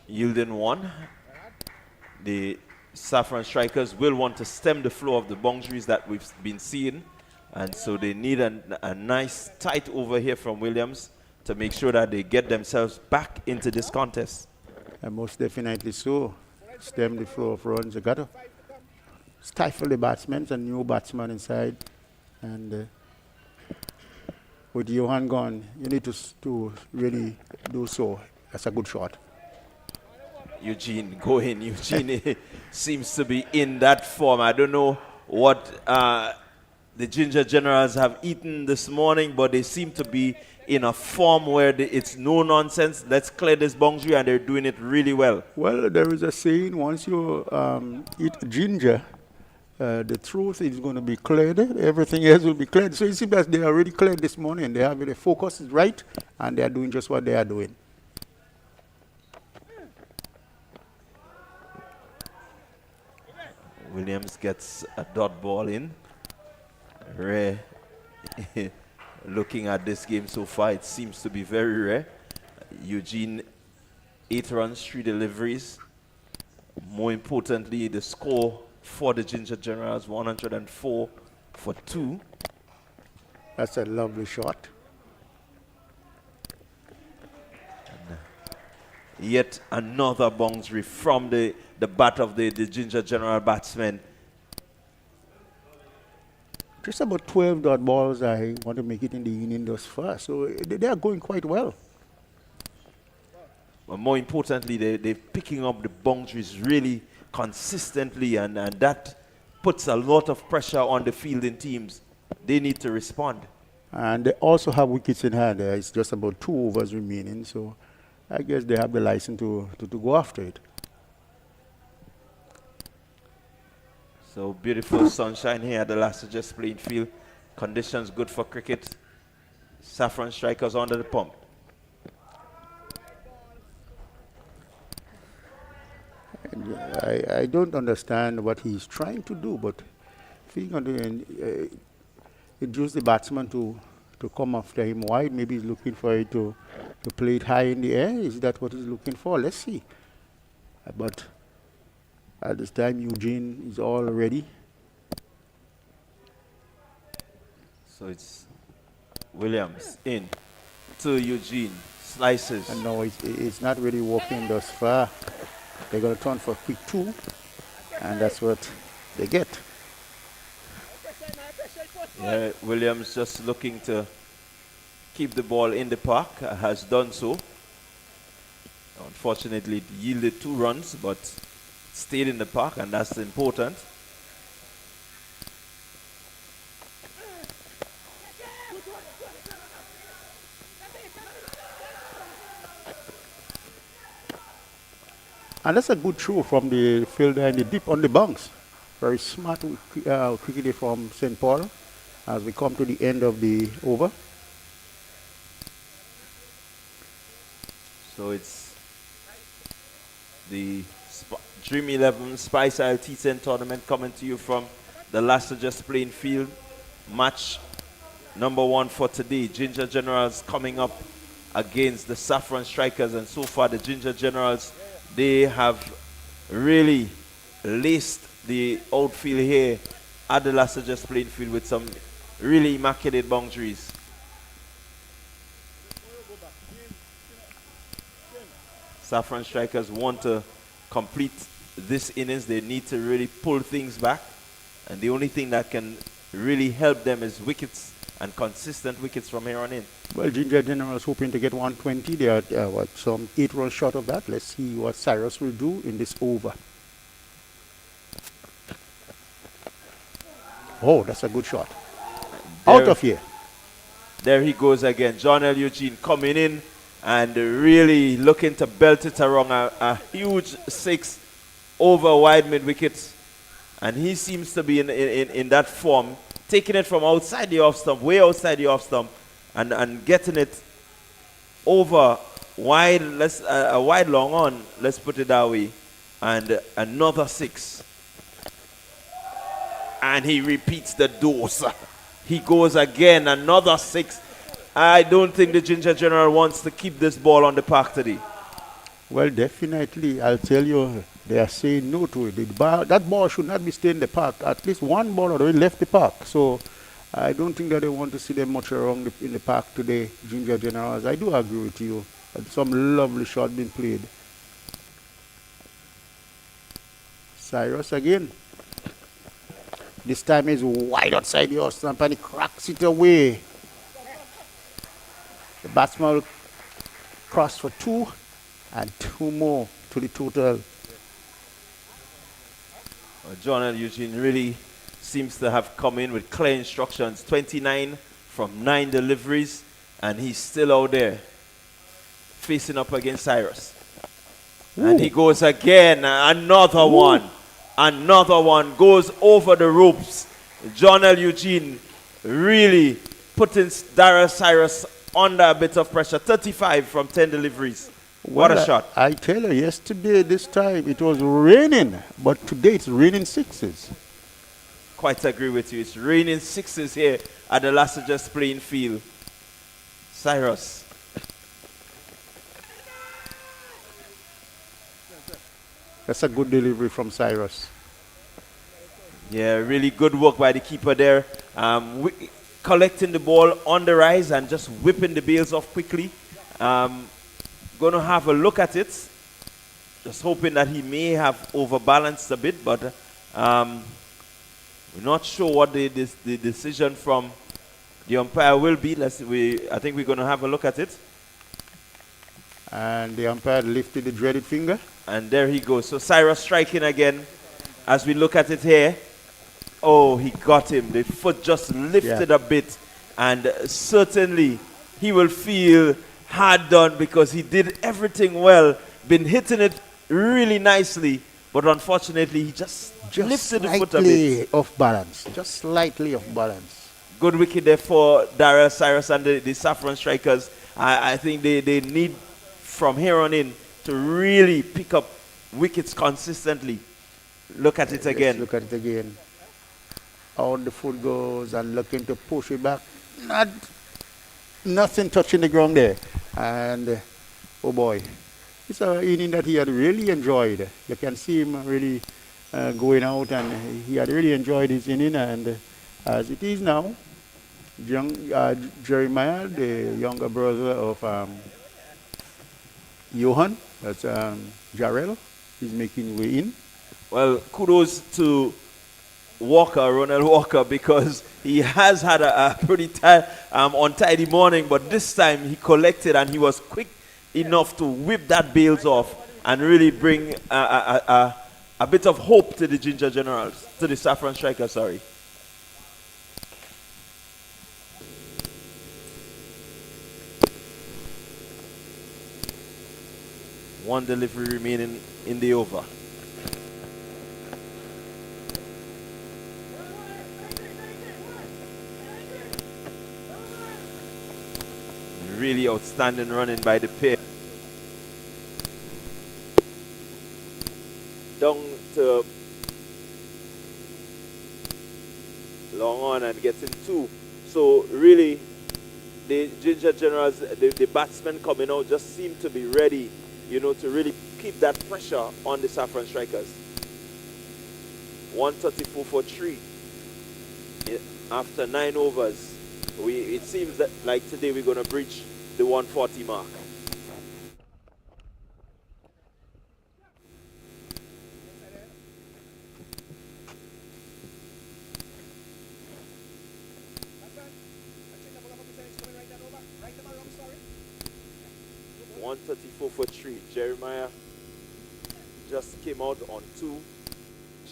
yielding 1. The Safforn strikers will want to stem the flow of the boundaries that we've been seeing, and so they need a nice tight over here from Williams to make sure that they get themselves back into this contest. And most definitely so. Stem the flow of runs. You got to stifle the batsmen, a new batsman inside. And with Johan gone, you need to really do so. That's a good shot. Eugene, go in. Eugene seems to be in that form. I don't know what the Ginger Generals have eaten this morning, but they seem to be in a form where it's no nonsense. Let's clear this boundary, and they're doing it really well. Well, there is a saying, once you eat ginger, the truth is going to be cleared. Everything else will be cleared. So it seems that they are already cleared this morning. They have the focus is right, and they are doing just what they are doing. Williams gets a dot ball in. Rare. Looking at this game so far, it seems to be very rare. Eugene, 8 runs, 3 deliveries. More importantly, the score for the Ginger Generals, 104 for 2. That's a lovely shot. yet another boundary from the bat of the Ginger General batsman. Just about 12 dot balls I want to make it in the inning thus far. So they are going quite well. But more importantly, they're picking up the boundaries really consistently, and that puts a lot of pressure on the fielding teams. They need to respond. And they also have wickets in hand. It's just about 2 overs remaining. So I guess they have the license to go after it. So beautiful sunshine here at the Last Just playing field. Conditions good for cricket. Safforn strikers under the pump. And I don't understand what he's trying to do, but if he's going to induce the batsman to come after him wide, maybe he's looking for it to play it high in the air. Is that what he's looking for? Let's see. But at this time, Eugene is all ready. So it's Williams in to Eugene. Slices. And no, it's not really working thus far. They're going to turn for a quick 2, and that's what they get. Yeah, Williams just looking to keep the ball in the park, has done so. Unfortunately, it yielded 2 runs, but stayed in the park, and that's important. And that's a good throw from the fielder in the deep on the bounce. Very smart cricketer from St. Paul as we come to the end of the over. So it's the Dream 11 Spice Isle T10 tournament coming to you from the Last Just playing field. Match number 1 for today. Ginger Generals coming up against the Safforn Strikers, and so far the Ginger Generals, they have really laced the outfield here at the Last Just playing field with some really immaculate boundaries. Safforn Strikers want to complete this innings. They need to really pull things back, and the only thing that can really help them is wickets, and consistent wickets from here on in. Well, Ginger General is hoping to get 120. They are some 8 runs short of that. Let's see what Cyrus will do in this over. Oh, that's a good shot. Out of here. There he goes again. John L. Eugene coming in and really looking to belt it around a huge 6 over wide mid wicket. And he seems to be in that form, taking it from outside the off stump, way outside the off stump, and getting it over wide, a wide long on, let's put it that way, and another 6. And he repeats the dose. He goes again, another 6. I don't think the Ginger General wants to keep this ball on the park today. Well, definitely, I'll tell you, they are saying no to it. That ball should not be staying in the park. At least one ball already left the park. So I don't think that they want to see them much around in the park today, Ginger Generals. I do agree with you. Some lovely shot being played. Cyrus again. This time is wide outside the off stump and he cracks it away. The batsman will cross for 2 and 2 more to the total. John L. Eugene really seems to have come in with clear instructions. 29 from 9 deliveries, and he's still out there facing up against Cyrus. Ooh. And he goes again, another one. Another one goes over the ropes. John L. Eugene really putting Dara Cyrus under a bit of pressure. 35 from 10 deliveries. Well, what a shot. I tell you, yesterday, this time, it was raining. But today, it's raining 6s. Quite agree with you. It's raining 6s here at the Last Just playing field. Cyrus. That's a good delivery from Cyrus. Yeah, really good work by the keeper there. Collecting the ball on the rise and just whipping the bails off quickly. Going to have a look at it. just hoping that he may have overbalanced a bit, but we're not sure what the decision from the umpire will be. I think we're going to have a look at it. And the umpire lifted the dreaded finger. And there he goes. So Cyrus striking again as we look at it here. Oh, he got him. The foot just lifted a bit. And certainly he will feel hard done because he did everything well. Been hitting it really nicely. But unfortunately, he just lifted the foot a bit. Slightly off balance. Just slightly off balance. Good wicket there for Daryl Cyrus and the Safforn strikers. I think they need from here on in to really pick up wickets consistently. Look at it again. Let's look at it again. Out the foot goes and looking to push it back. Nothing touching the ground there. And oh boy, it's an inning that he had really enjoyed. You can see him really going out, and he had really enjoyed his inning. And as it is now, Jeremiah, the younger brother of Johan, that's Jarrell, is making way in. Well, kudos to Ronald Walker, because he has had a pretty untidy morning, but this time he collected and he was quick enough to whip that bails off and really bring a bit of hope to the Ginger Generals, to the Safforn Strikers, sorry. One delivery remaining in the over. Really outstanding running by the pair. Down to long on and gets him two. So really, the Ginger Generals, the batsmen coming out just seem to be ready, you know, to really keep that pressure on the Safforn Strikers. 134 for 3 after 9 overs. It seems that like today we're going to breach the 140 mark. For 3. Jeremiah just came out on 2.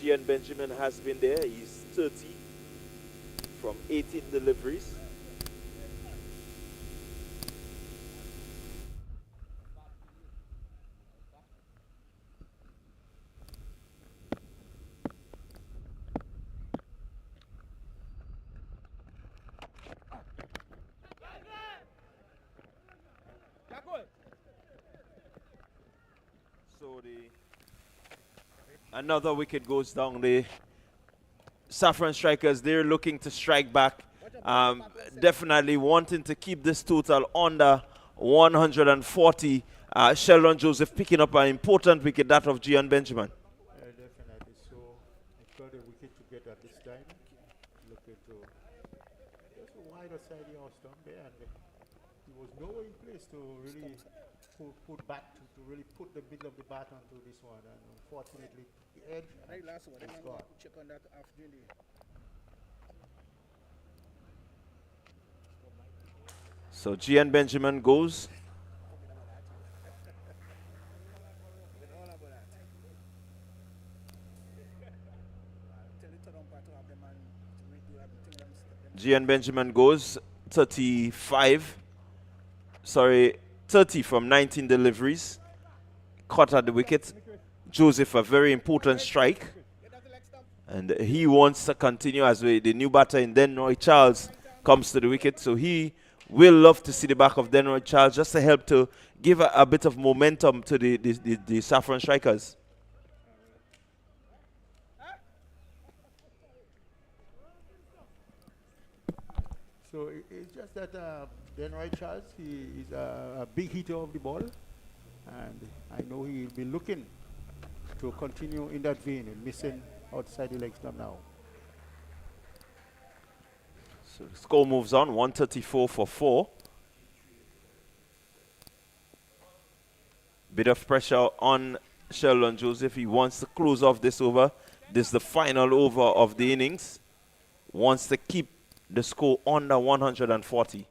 Gian Benjamin has been there. He's 30 from 18 deliveries. So another wicket goes down. The Safforn Strikers, they're looking to strike back. Definitely wanting to keep this total under 140. Sheldon Joseph picking up an important wicket, that of Gian Benjamin. Definitely. So he got a wicket to get at this time. Looking to just a wider side the off stump there, and he was nowhere in place to really put back to really put the middle of the bat onto this one, and unfortunately the edge is gone. Check on that afternoon. So Gian Benjamin goes. Gian Benjamin goes 30 from 19 deliveries. Caught at the wicket. Joseph, a very important strike. And he wants to continue as the new batter in Denroy Charles comes to the wicket. So he will love to see the back of Denroy Charles just to help to give a bit of momentum to the Safforn Strikers. So it's just that Denroy Charles, he is a big hitter of the ball, and I know he will be looking to continue in that vein and missing outside the leg stump now. So the score moves on, 134 for 4. Bit of pressure on Sheldon Joseph. He wants to close off this over. This is the final over of the innings. Wants to keep the score under 140.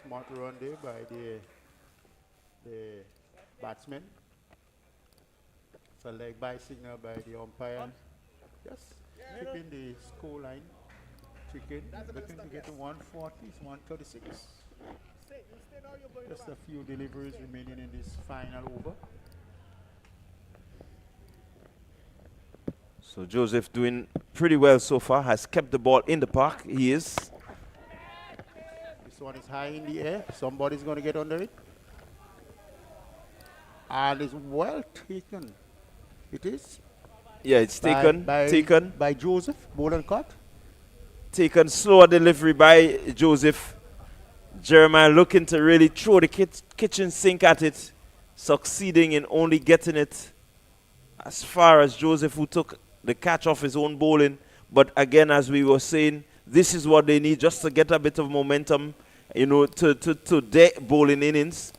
Smart run there by the batsman. It's a leg by signal by the umpire. Just keeping the score line. Chicken looking to get to 140, it's 136. Just a few deliveries remaining in this final over. So Joseph doing pretty well so far, has kept the ball in the park. He is. This one is high in the air. Somebody's going to get under it. And it's well taken. It is. Yeah, it's taken. Taken. By Joseph, ball and cut. Taken, slower delivery by Joseph. Jeremiah looking to really throw the kitchen sink at it, succeeding in only getting it as far as Joseph, who took the catch off his own bowling. But again, as we were saying, this is what they need just to get a bit of momentum, you know, to their bowling innings.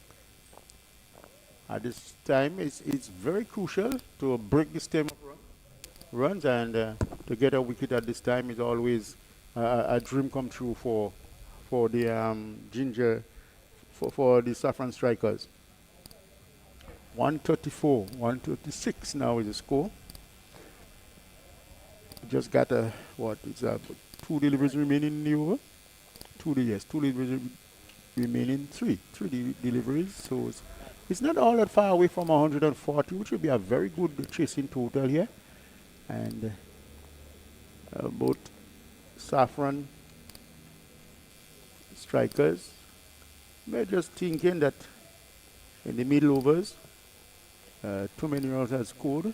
At this time, it's very crucial to break the stem of runs, and to get a wicket at this time is always a dream come true for the Ginger, for the Safforn strikers. 134, 136 now is the score. Just got it's 2 deliveries remaining in the over. 2 deliveries remaining, 3 deliveries. So it's not all that far away from 140, which would be a very good chasing total here. And both Safforn strikers, we're just thinking that in the middle overs, too many runs are scored.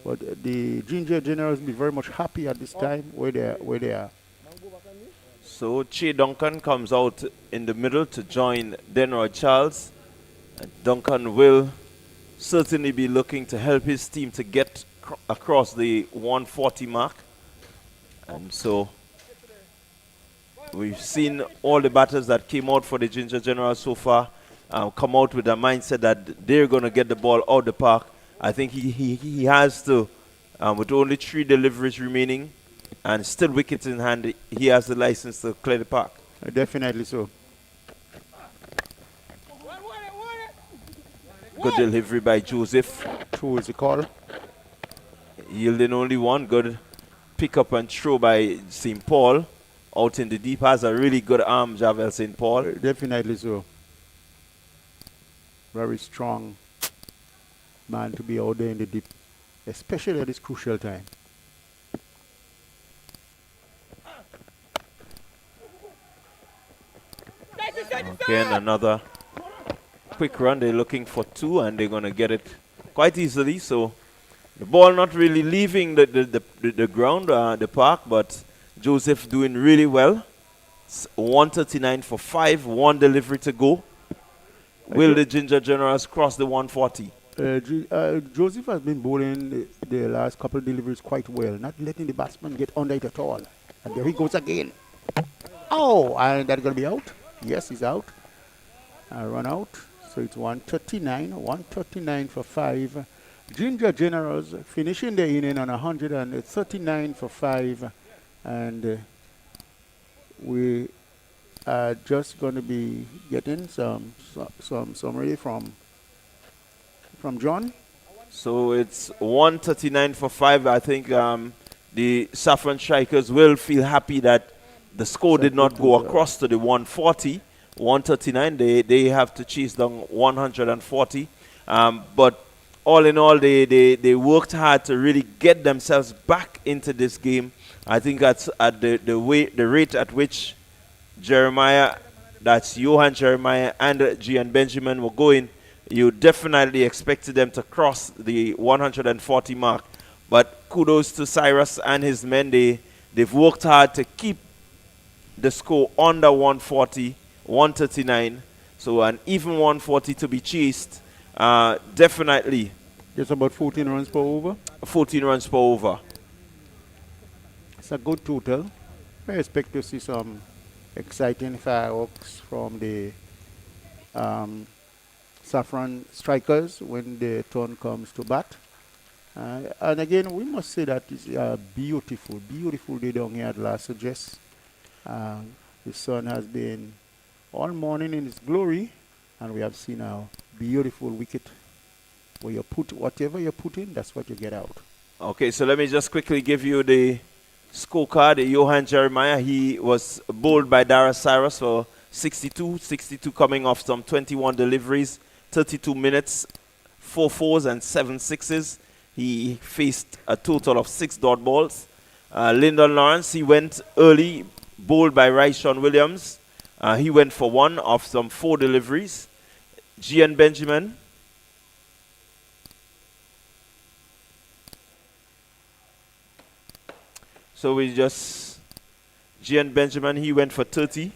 But the Ginger Generals will be very much happy at this time where they are. So Che Duncan comes out in the middle to join Denroy Charles. And Duncan will certainly be looking to help his team to get across the 140 mark. And so we've seen all the batters that came out for the Ginger Generals so far come out with a mindset that they're going to get the ball out the park. I think he has to, with only 3 deliveries remaining and still wickets in hand, he has the license to clear the park. Definitely so. Good delivery by Joseph. 2 is the call. Yielding only 1. Good pick up and throw by St. Paul. Out in the deep, has a really good arm, Javel St. Paul. Definitely so. Very strong man to be out there in the deep, especially at this crucial time. Again, another quick run. They're looking for 2, and they're going to get it quite easily. So the ball not really leaving the ground, the park, but Joseph doing really well. It's 139 for 5, 1 delivery to go. Will the Ginger Generals cross the 140? Joseph has been bowling the last couple of deliveries quite well, not letting the batsman get under it at all. And there he goes again. Oh, and that's going to be out. Yes, he's out. Run out. So it's 139 for 5. Ginger Generals finishing the inning on 139 for 5. And we are just going to be getting some summary from John. So it's 139 for 5. I think the Safforn strikers will feel happy that the score did not go across to the 140. 139, they have to chase down 140. But all in all, they worked hard to really get themselves back into this game. I think that's at the rate at which Jeremiah, that's Johan Jeremiah and Gian Benjamin were going, you definitely expected them to cross the 140 mark. But kudos to Cyrus and his men. They've worked hard to keep the score under 140, 139. So an even 140 to be chased. Definitely. Just about 14 runs per over? 14 runs per over. It's a good total. I expect to see some exciting fireworks from the Safforn strikers when the turn comes to bat. And again, we must say that it's a beautiful, beautiful day down here at Las Vegas. The sun has been all morning in its glory, and we have seen a beautiful wicket where you put whatever you put in, that's what you get out. Okay, so let me just quickly give you the scorecard. Johan Jeremiah, he was bowled by Dara Cyrus for 62 coming off some 21 deliveries, 32 minutes, 4 fours and 7 sixes. He faced a total of 6 dot balls. Lyndon Lawrence, he went early, bowled by Ryshawn Williams. He went for 1 of some 4 deliveries. Gian Benjamin, Gian Benjamin, he went for 30.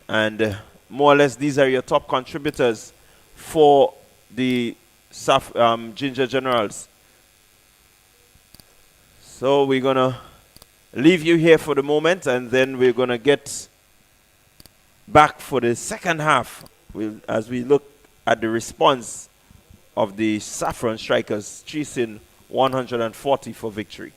And more or less, these are your top contributors for the Ginger Generals. So we're going to leave you here for the moment, and then we're going to get back for the second half as we look at the response of the Safforn strikers chasing 140 for victory.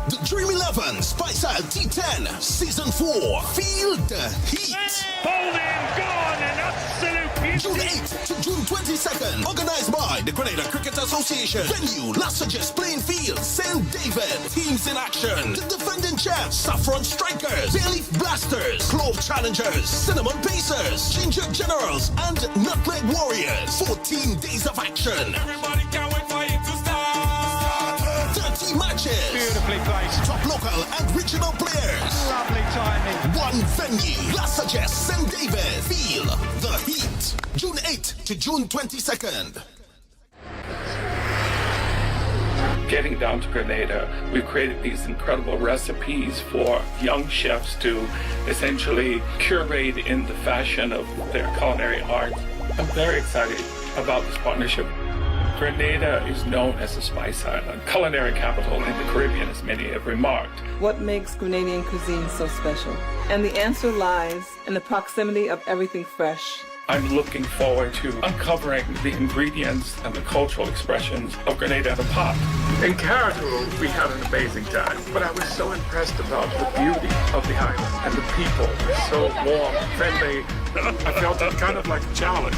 The Dream 11 Spice Isle T10 Season 4. Feel the heat. Bowled in, gone, an absolute beauty. June 8th to June 22nd. Organized by the Grenada Cricket Association. Venue, Las Vegas Playing Field, St. David. Teams in action. The defending champs, Safforn Strikers, Bayleaf Blasters, Clove Challengers, Cinnamon Pacers, Ginger Generals, and Nutmeg Warriors. 14 days of action. Everybody can't wait for it to start. 30 matches. Beautifully placed. Top local and regional players. Lovely timing. One venue. Las Vegas, St. David. Feel the heat. June 8th to June 22nd. Getting down to Grenada, we've created these incredible recipes for young chefs to essentially curate in the fashion of their culinary art. I'm very excited about this partnership. Grenada is known as the Spice Island, culinary capital in the Caribbean, as many have remarked. What makes Grenadian cuisine so special? And the answer lies in the proximity of everything fresh. I'm looking forward to uncovering the ingredients and the cultural expressions of Grenada in a pot. In Carriacou, we had an amazing time, but I was so impressed about the beauty of the island and the people, so warm, friendly. I felt it kind of like a challenge.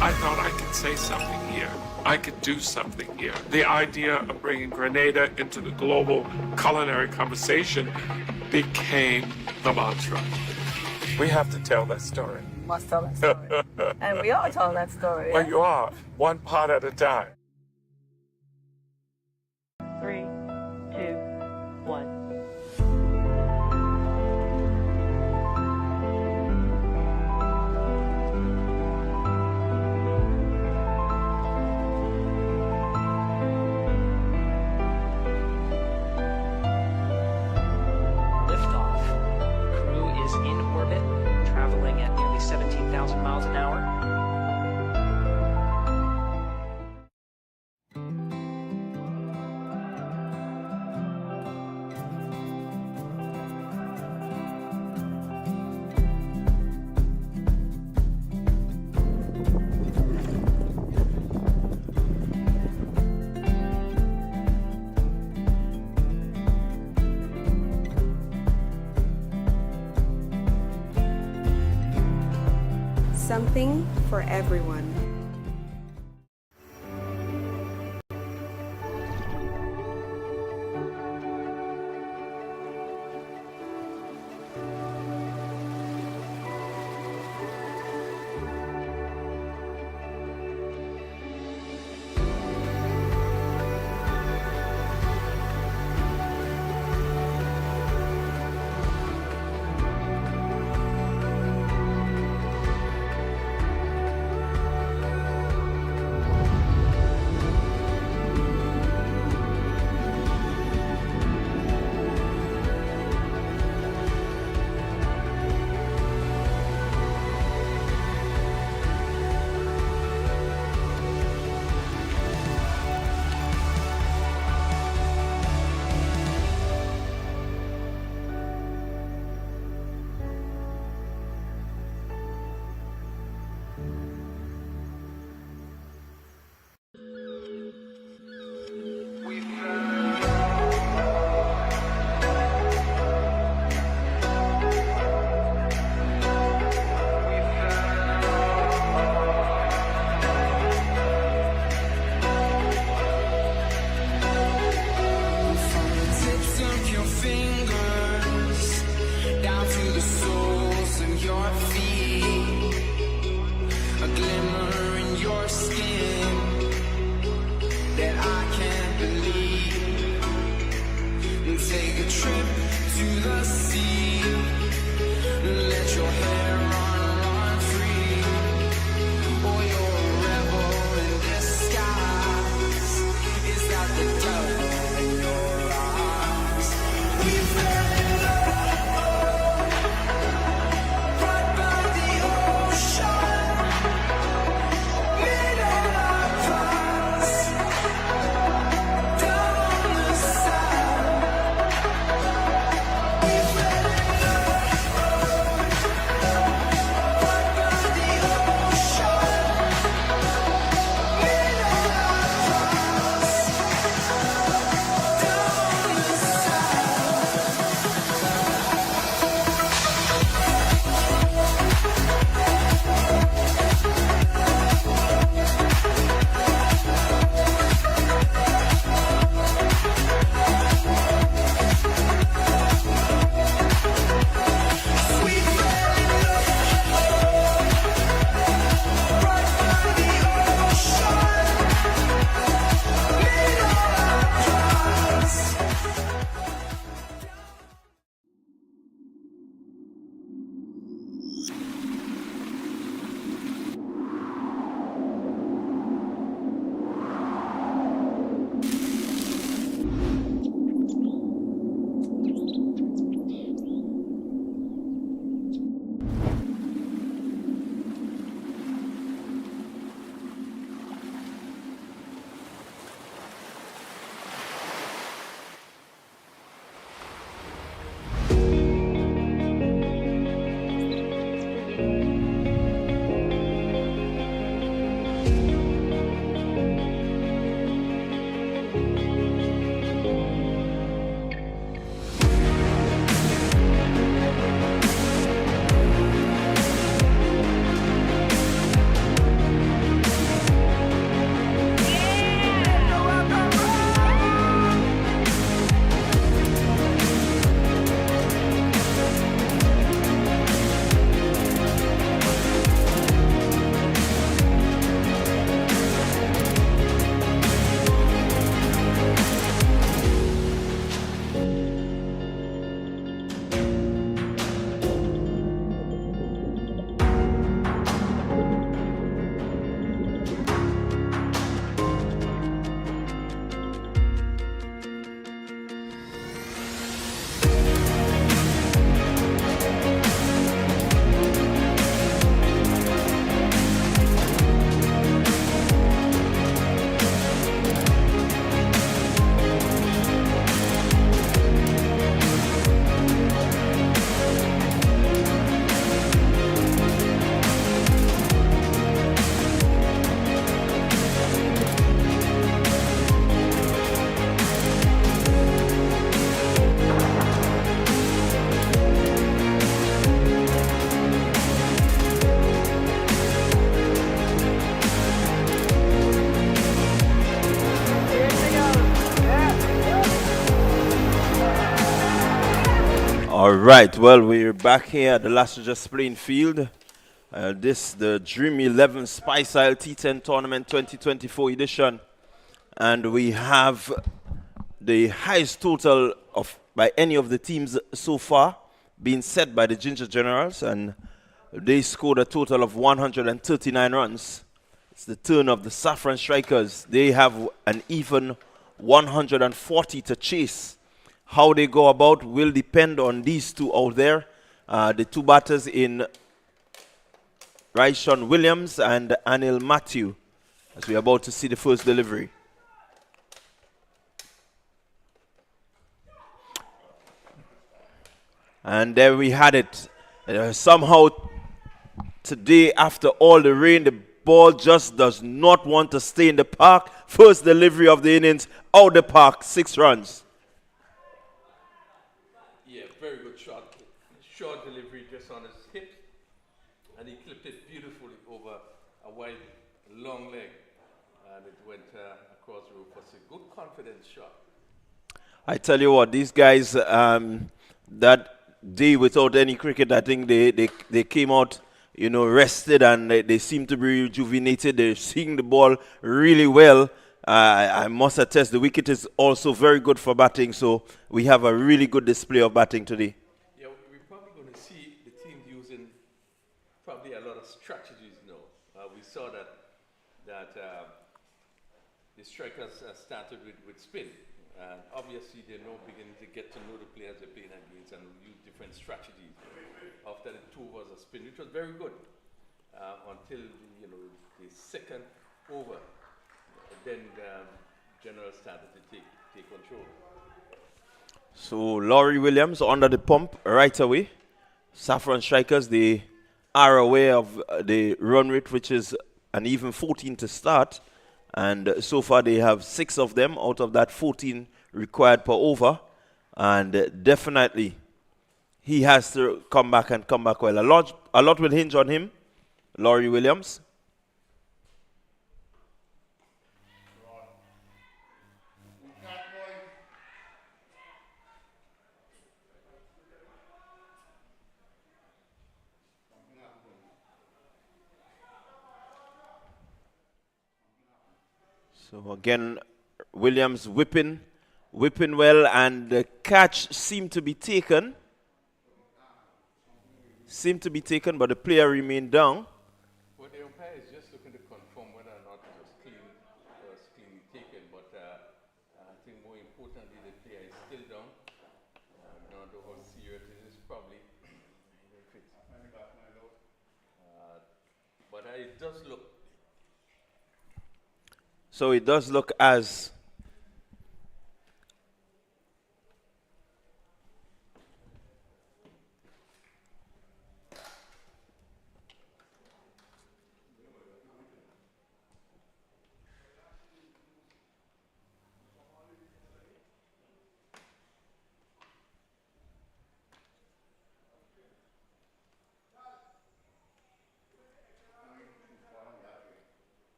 I thought I could say something here. I could do something here. The idea of bringing Grenada into the global culinary conversation became the mantra. We have to tell that story. Must tell that story. And we are telling that story. Well, you are, one pot at a time. 3, 2, 1. Liftoff. Crew is in orbit, traveling at nearly 17,000 miles an hour. Something for everyone. All right, well, we're back here at the Last Just Playing Field. This the Dream 11 Spice Isle T10 Tournament 2024 edition. And we have the highest total of by any of the teams so far being set by the Ginger Generals, and they scored a total of 139 runs. It's the turn of the Safforn Strikers. They have an even 140 to chase. How they go about will depend on these two out there. The two batters in Raishon Williams and Anil Matthew, as we're about to see the first delivery. And there we had it. Somehow today, after all the rain, the ball just does not want to stay in the park. First delivery of the innings, out the park, 6 runs. Yeah, very good shot. Short delivery just on his hip. And he clipped it beautifully over a wide, long leg. And it went across the roof. It's a good confidence shot. I tell you what, these guys, that day without any cricket, I think they came out, you know, rested, and they seem to be rejuvenated. They're seeing the ball really well. I must attest, the wicket is also very good for batting, so we have a really good display of batting today. Yeah, we're probably going to see the team using probably a lot of strategies now. We saw that the strikers started with spin. And obviously, they're now beginning to get to know the players they're playing against and use different strategies. After the 2 overs of spin, which was very good until the second over. Then General started to take control. So Laurie Williams under the pump right away. Safforn Strikers, they are aware of the run rate, which is an even 14 to start. And so far they have 6 of them out of that 14 required per over. And definitely he has to come back and come back well. A lot will hinge on him, Laurie Williams. So again, Williams whipping well, and the catch seemed to be taken. But the player remained down. Well, the umpire is just looking to confirm whether or not it was cleanly taken. But I think more importantly, the player is still down. No matter how serious it is, probably. But it does look. So it does look as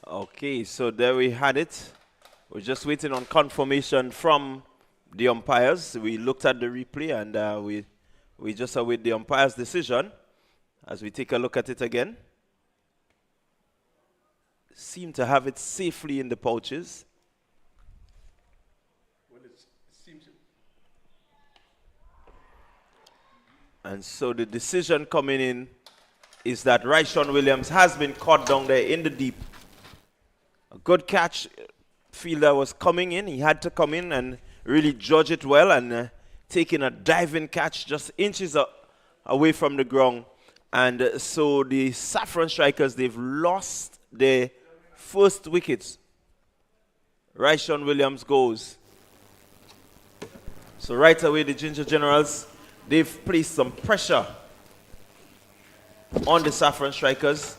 okay, so there we had it. We're just waiting on confirmation from the umpires. We looked at the replay, and we just await the umpire's decision as we take a look at it again. Seem to have it safely in the pouches. Well, it seems. And so the decision coming in is that Raishon Williams has been caught down there in the deep. A good catch. Fielder was coming in. He had to come in and really judge it well, and taking a diving catch just inches away from the ground. And so the Safforn Strikers, they've lost their first wickets. Raishon Williams goes. So right away, the Ginger Generals, they've placed some pressure on the Safforn strikers.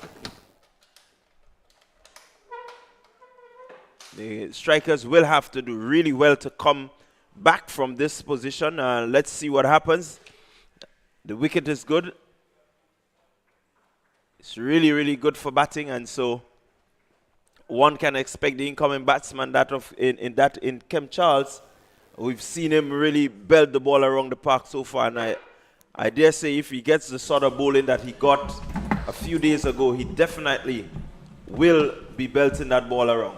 The strikers will have to do really well to come back from this position. Let's see what happens. The wicket is good. It's really, really good for batting, and so one can expect the incoming batsman in Kem Charles. We've seen him really belt the ball around the park so far, and I dare say if he gets the sort of bowling that he got a few days ago, he definitely will be belting that ball around.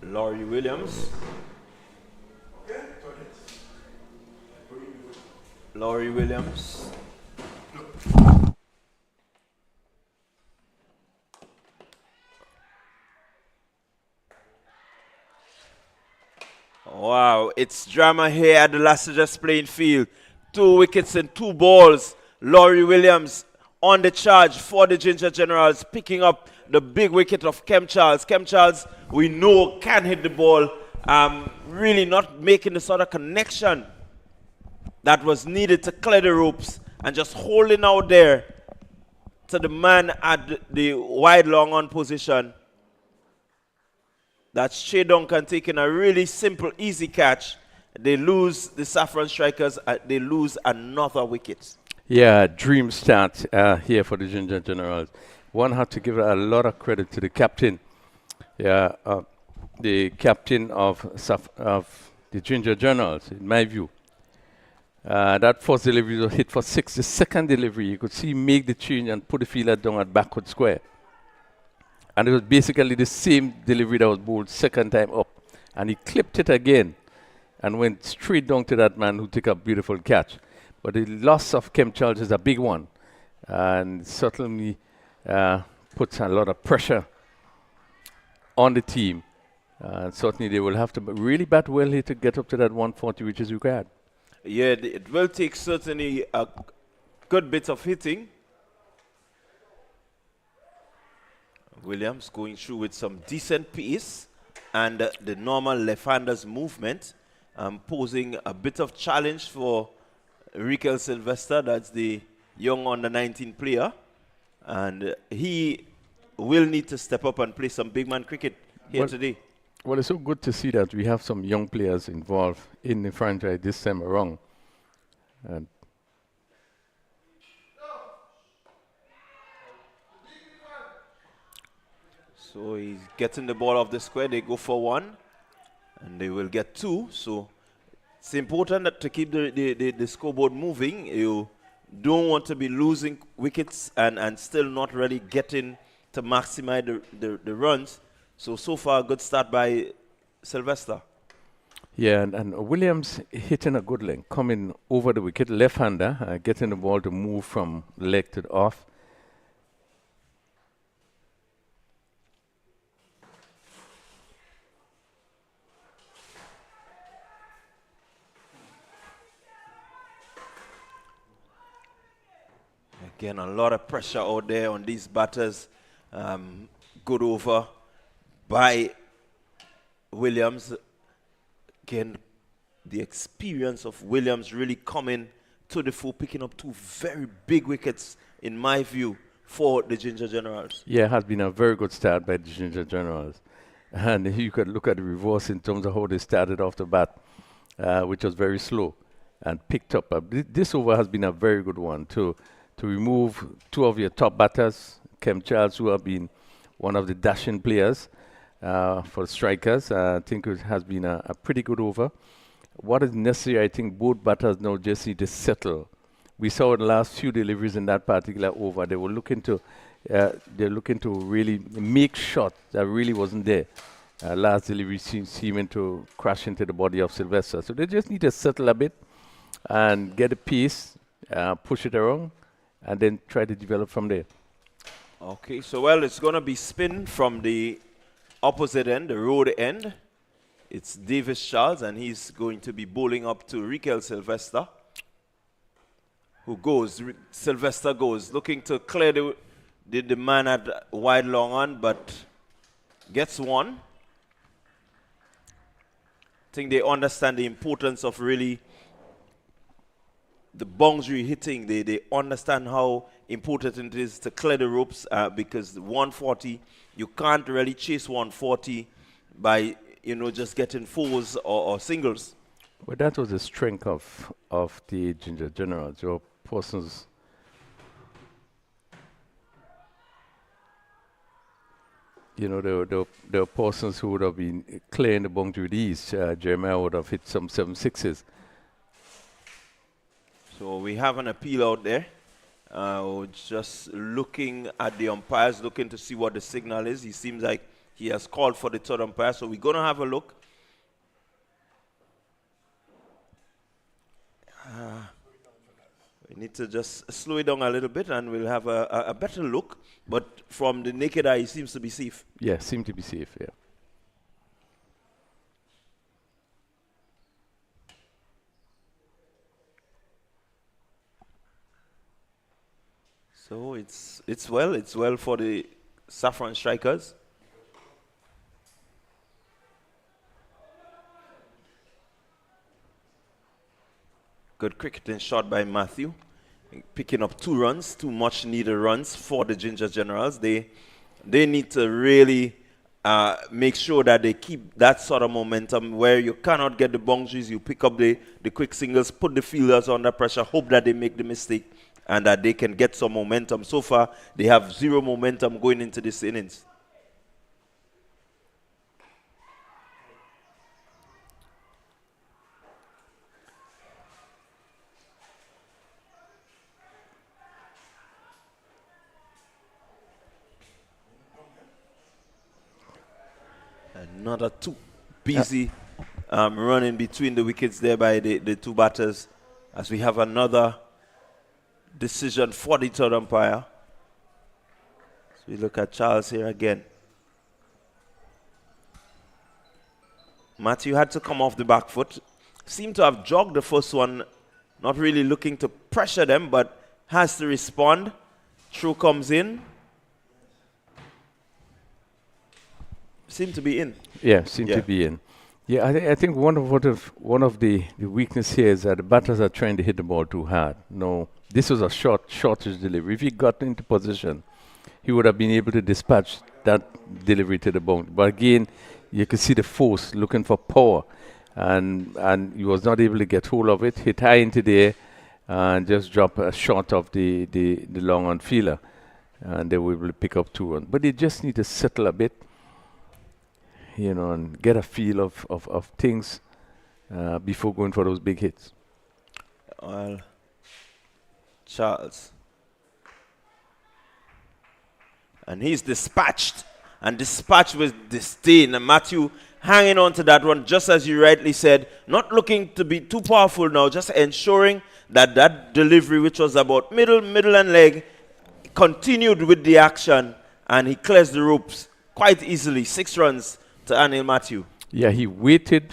Laurie Williams. Laurie Williams. Wow, it's drama here at the Lassages playing field. 2 wickets and 2 balls. Laurie Williams on the charge for the Ginger Generals, picking up the big wicket of Kem Charles. Kem Charles, we know, can hit the ball. Really not making the sort of connection that was needed to clear the ropes, and just holding out there to the man at the wide long on position. That's Shea Duncan taking a really simple, easy catch. They lose the Safforn strikers. They lose another wicket. Yeah, dream start here for the Ginger Generals. One had to give a lot of credit to the captain. Yeah, the captain of the Ginger Generals, in my view. That first delivery was hit for 6. The second delivery, you could see him make the change and put the fielder down at backward square. And it was basically the same delivery that was bowled second time up. And he clipped it again and went straight down to that man who took a beautiful catch. But the loss of Kem Charles is a big one. And certainly puts a lot of pressure on the team. Certainly they will have to really bat well here to get up to that 140 which is required. Yeah, it will take certainly a good bit of hitting. Williams going through with some decent pace and the normal left-hander's movement, posing a bit of challenge for Rikel Sylvester. That's the young under-19 player. And he will need to step up and play some big man cricket here today. Well, it's so good to see that we have some young players involved in the franchise this time around. And so he's getting the ball off the square. They go for 1, and they will get 2. So it's important that to keep the scoreboard moving. You don't want to be losing wickets and still not really getting to maximize the runs. So far, a good start by Sylvester. yeah, and Williams hitting a good length, coming over the wicket, left-hander, getting the ball to move from leg to the off. Again, a lot of pressure out there on these batters. Good over by Williams. Again, the experience of Williams really coming to the fore, picking up 2 very big wickets, in my view, for the Ginger Generals. Yeah, it has been a very good start by the Ginger Generals. And you could look at the reverse in terms of how they started off the bat, which was very slow, and picked up. This over has been a very good one to remove 2 of your top batters, Kem Charles, who have been one of the dashing players for strikers. I think it has been a pretty good over. What is necessary, I think both batters now just need to settle. We saw the last few deliveries in that particular over. They were looking to, they're looking to really make shots that really wasn't there. Last delivery seeming to crash into the body of Sylvester. So they just need to settle a bit and get a piece, push it around, and then try to develop from there. Okay, so well, it's going to be spin from the opposite end, the road end. It's Davis Charles, and he's going to be bowling up to Rikel Sylvester. who goes. Sylvester goes, looking to clear the man at wide long on, but gets one. I think they understand the importance of really the boundary hitting. They understand how important it is to clear the ropes because 140, you can't really chase 140 by, just getting fours or singles. Well, that was the strength of the Ginger Generals. Your persons, there were persons who would have been clearing the boundary with ease. Jeremiah would have hit some 7-6s. So we have an appeal out there. Just looking at the umpires, looking to see what the signal is. He seems like he has called for the third umpire, so we're going to have a look. We need to just slow it down a little bit and we'll have a better look. But from the naked eye, he seems to be safe. Yeah, seem to be safe, yeah. So it's well for the Safforn strikers. Good cricketing shot by Matthew, picking up 2 runs, 2 much needed runs for the Ginger Generals. They need to really make sure that they keep that sort of momentum where you cannot get the boundaries. You pick up the quick singles, put the fielders under pressure, hope that they make the mistake and that they can get some momentum. So far, they have 0 momentum going into this innings. Another 2 busy running between the wickets there by the 2 batters as we have another decision for the third umpire. So we look at Charles here again. Matthew had to come off the back foot. Seemed to have jogged the first one, not really looking to pressure them, but has to respond. Through comes in. Seemed to be in. Yeah, seemed to be in. Yeah, I think one of the weakness here is that the batters are trying to hit the ball too hard. No, this was a shortish delivery. If he got into position, he would have been able to dispatch that delivery to the boundary. But again, you could see the force looking for power, and he was not able to get hold of it. Hit high into the air and just drop a shot of the long on fielder, and they were able to pick up 2 runs. But they just need to settle a bit, and get a feel of things before going for those big hits. Well, Charles. And he's dispatched with disdain. And Matthew hanging on to that one, just as you rightly said, not looking to be too powerful now, just ensuring that delivery, which was about middle and leg, continued with the action, and he clears the ropes quite easily. 6 runs to Anil Matthew. Yeah, he waited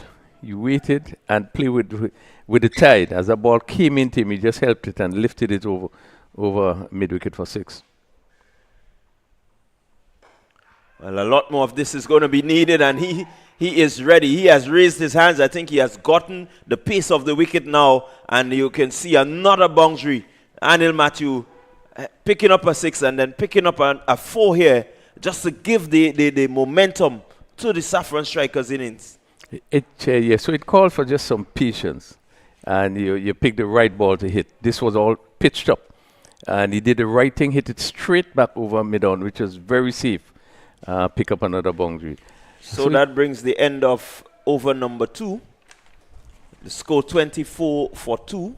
and played with the tide. As the ball came into him, he just helped it and lifted it over mid-wicket for 6. Well, a lot more of this is going to be needed, and he is ready. He has raised his hands. I think he has gotten the pace of the wicket now, and you can see another boundary. Anil Matthew picking up a 6 and then picking up a 4 here, just to give the momentum to the Safforn strikers' innings. So it called for just some patience, and you picked the right ball to hit. This was all pitched up, and he did the right thing, hit it straight back over mid-on, which was very safe. Pick up another boundary. So that brings the end of over number 2. The score 24 for 2.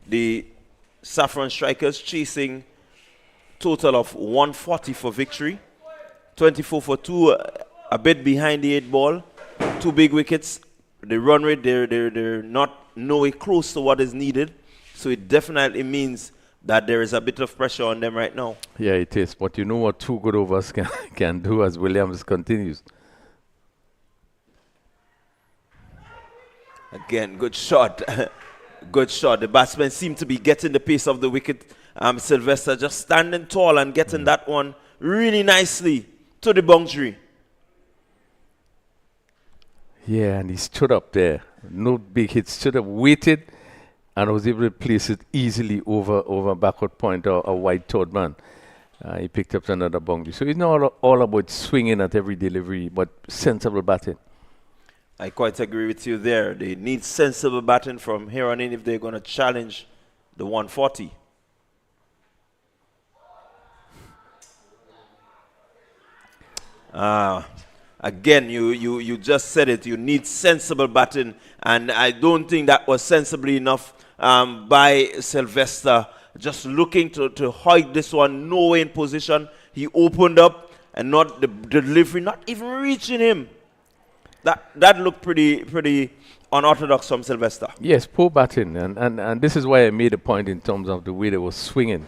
The Safforn strikers chasing total of 140 for victory. 24 for 2, a bit behind the 8 ball. 2 big wickets. The run rate, they're not nowhere close to what is needed. So it definitely means that there is a bit of pressure on them right now. Yeah, it is. But you know what 2 good overs can do as Williams continues. Again, good shot Good shot. The batsmen seem to be getting the pace of the wicket. Sylvester just standing tall and getting that one really nicely to the boundary. Yeah, and he stood up there. No big hit. Stood up, waited, and was able to place it easily over backward point or a wide third man. He picked up another boundary. So it's not all about swinging at every delivery, but sensible batting. I quite agree with you there. They need sensible batting from here on in if they're going to challenge the 140. Again, you just said it. You need sensible batting, and I don't think that was sensibly enough by Sylvester. Just looking to hide this one, nowhere in position. He opened up, and not the delivery, not even reaching him. That looked pretty unorthodox from Sylvester. Yes, poor batting, and this is why I made a point in terms of the way they were swinging.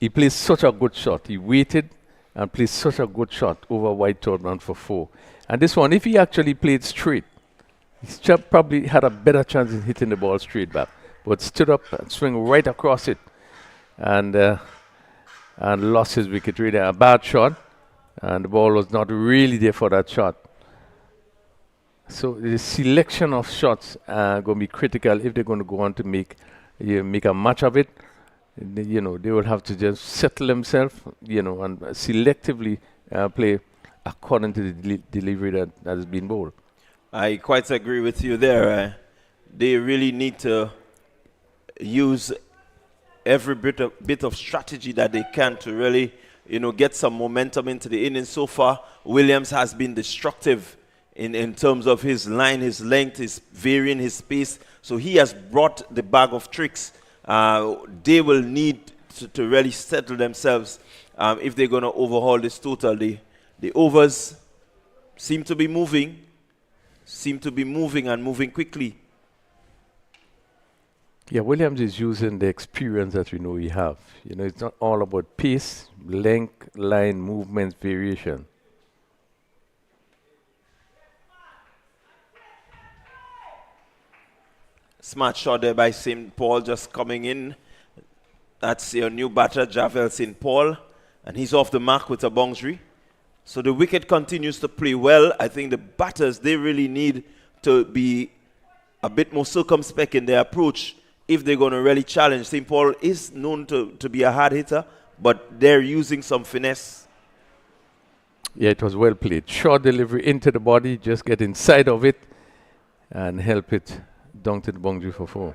He played such a good shot. He waited and played such a good shot over wide third man for 4. And this one, if he actually played straight, he probably had a better chance in hitting the ball straight back. But stood up and swing right across it, and lost his wicket. Really a bad shot, and the ball was not really there for that shot. So the selection of shots are going to be critical if they're going to go on to make a match of it. They will have to just settle themselves, and selectively play according to the delivery that has been bowled. I quite agree with you there. They really need to use every bit of strategy that they can to really, get some momentum into the innings. So far, Williams has been destructive in terms of his line, his length, his varying his pace. So he has brought the bag of tricks. They will need to really settle themselves if they're going to overhaul this total. The overs seem to be moving and moving quickly. Yeah, Williams is using the experience that we know he have. It's not all about pace, length, line, movements, variation. Smart shot there by St. Paul just coming in. That's your new batter, Javel St. Paul. And he's off the mark with a boundary. So the wicket continues to play well. I think the batters, they really need to be a bit more circumspect in their approach if they're going to really challenge. St. Paul is known to be a hard hitter, but they're using some finesse. Yeah, it was well played. Short delivery into the body, just get inside of it and help it down to the boundary for 4.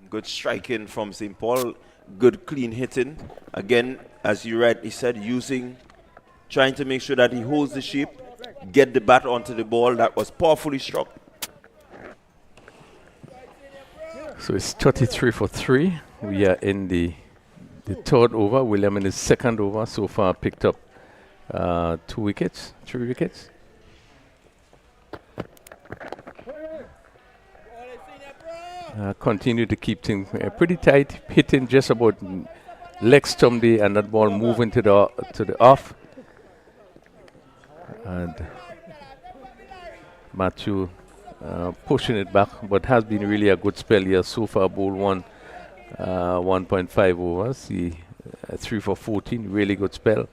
Good striking from St. Paul. Good clean hitting. Again, as you rightly said, trying to make sure that he holds the shape, get the bat onto the ball. That was powerfully struck. So it's 33 for 3. We are in the third over. William in his second over so far picked up 3 wickets. Continue to keep things pretty tight, hitting just about leg stump day, and that ball moving to the off. And Matthew pushing it back, but has been really a good spell here so far. Bowled 1.5 overs, 3 for 14, really good spell.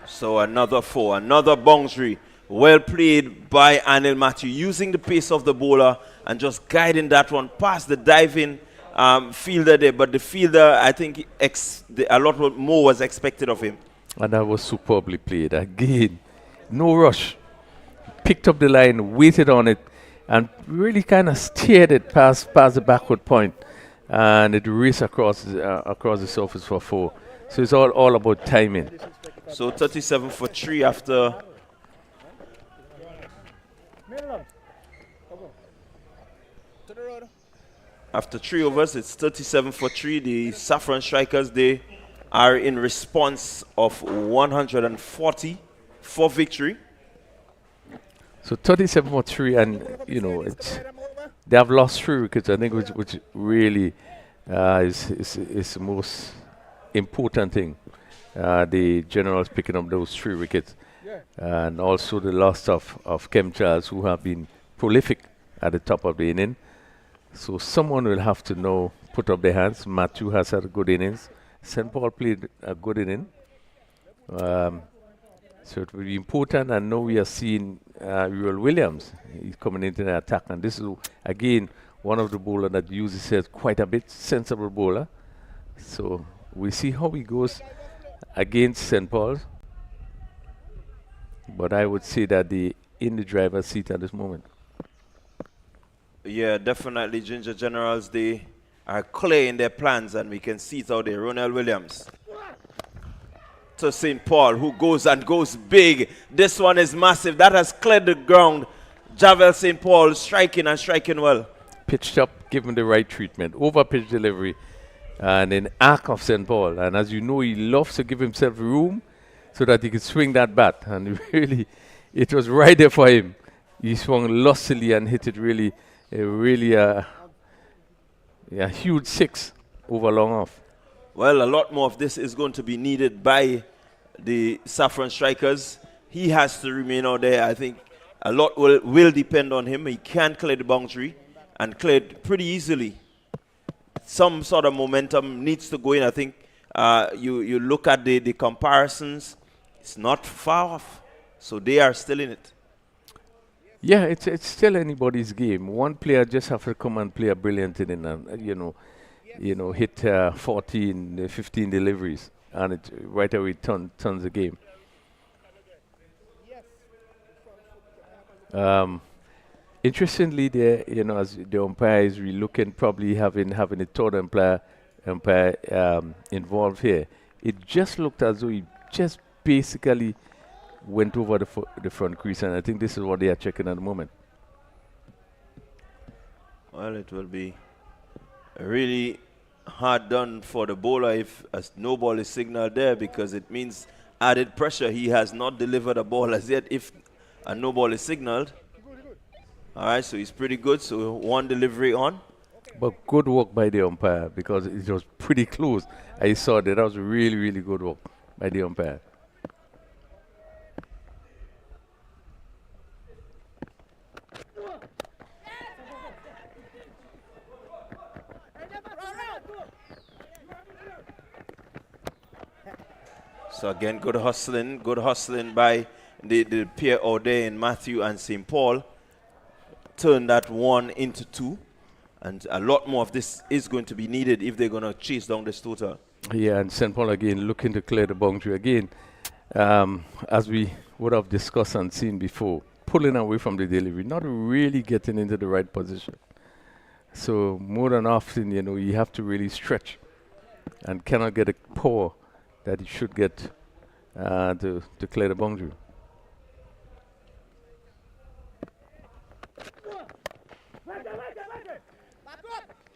So another 4, another boundary. Well played by Anil Matthew, using the pace of the bowler and just guiding that one past the diving fielder there. But the fielder, I think a lot more was expected of him. And that was superbly played. Again, no rush. Picked up the line, waited on it, and really kind of steered it past the backward point. And it raced across the surface for 4. So it's all about timing. So 37 for 3 after... After 3 overs, it's 37 for 3. The Safforn strikers, they are in response of 140 for victory. So 37 for 3, and they have lost 3 wickets. I think which really is most important thing. The Generals picking up those 3 wickets. And also the loss of Kem Charles, who have been prolific at the top of the inning. So someone will have to know, put up their hands. Matthew has had a good innings. St. Paul played a good inning. So it will be important. And now we are seeing Ruel Williams. He's coming into the attack. And this is, again, one of the bowlers that uses it quite a bit. Sensible bowler. So we'll see how he goes against St. Paul's. But I would say that in the driver's seat at this moment. Yeah, definitely. Ginger Generals, they are clear in their plans, and we can see it out there. Ronald Williams to St. Paul, who goes big. This one is massive. That has cleared the ground. Javel St. Paul striking and striking well. Pitched up, given the right treatment. Over pitch delivery. And an arc of St. Paul. And as you know, he loves to give himself room so that he could swing that bat. And really, it was right there for him. He swung lustily and hit it really a huge 6 over long off. Well, a lot more of this is going to be needed by the Safforn strikers. He has to remain out there. I think a lot will depend on him. He can clear the boundary and clear it pretty easily. Some sort of momentum needs to go in. I think you look at the comparisons. It's not far off. So they are still in it. Yeah, it's still anybody's game. One player just have to come and play a brilliant inning and, hit 14, 15 deliveries. And it right away turns the game. Interestingly, there, as the umpire is relooking, probably having a third umpire involved here. It just looked as though he just basically went over the front crease, and I think this is what they are checking at the moment. Well, it will be really hard done for the bowler if a no ball is signaled there, because it means added pressure. He has not delivered a ball as yet if a no ball is signaled. All right, so he's pretty good. So one delivery on. But good work by the umpire, because it was pretty close. I saw that was really, really good work by the umpire. So again, good hustling by the pair out there in Matthew and St. Paul. Turn that 1 into 2. And a lot more of this is going to be needed if they're going to chase down this total. Yeah, and St. Paul again looking to clear the boundary again. As we would have discussed and seen before, pulling away from the delivery, not really getting into the right position. So more than often, you have to really stretch and cannot get a power that it should get to clear the boundary.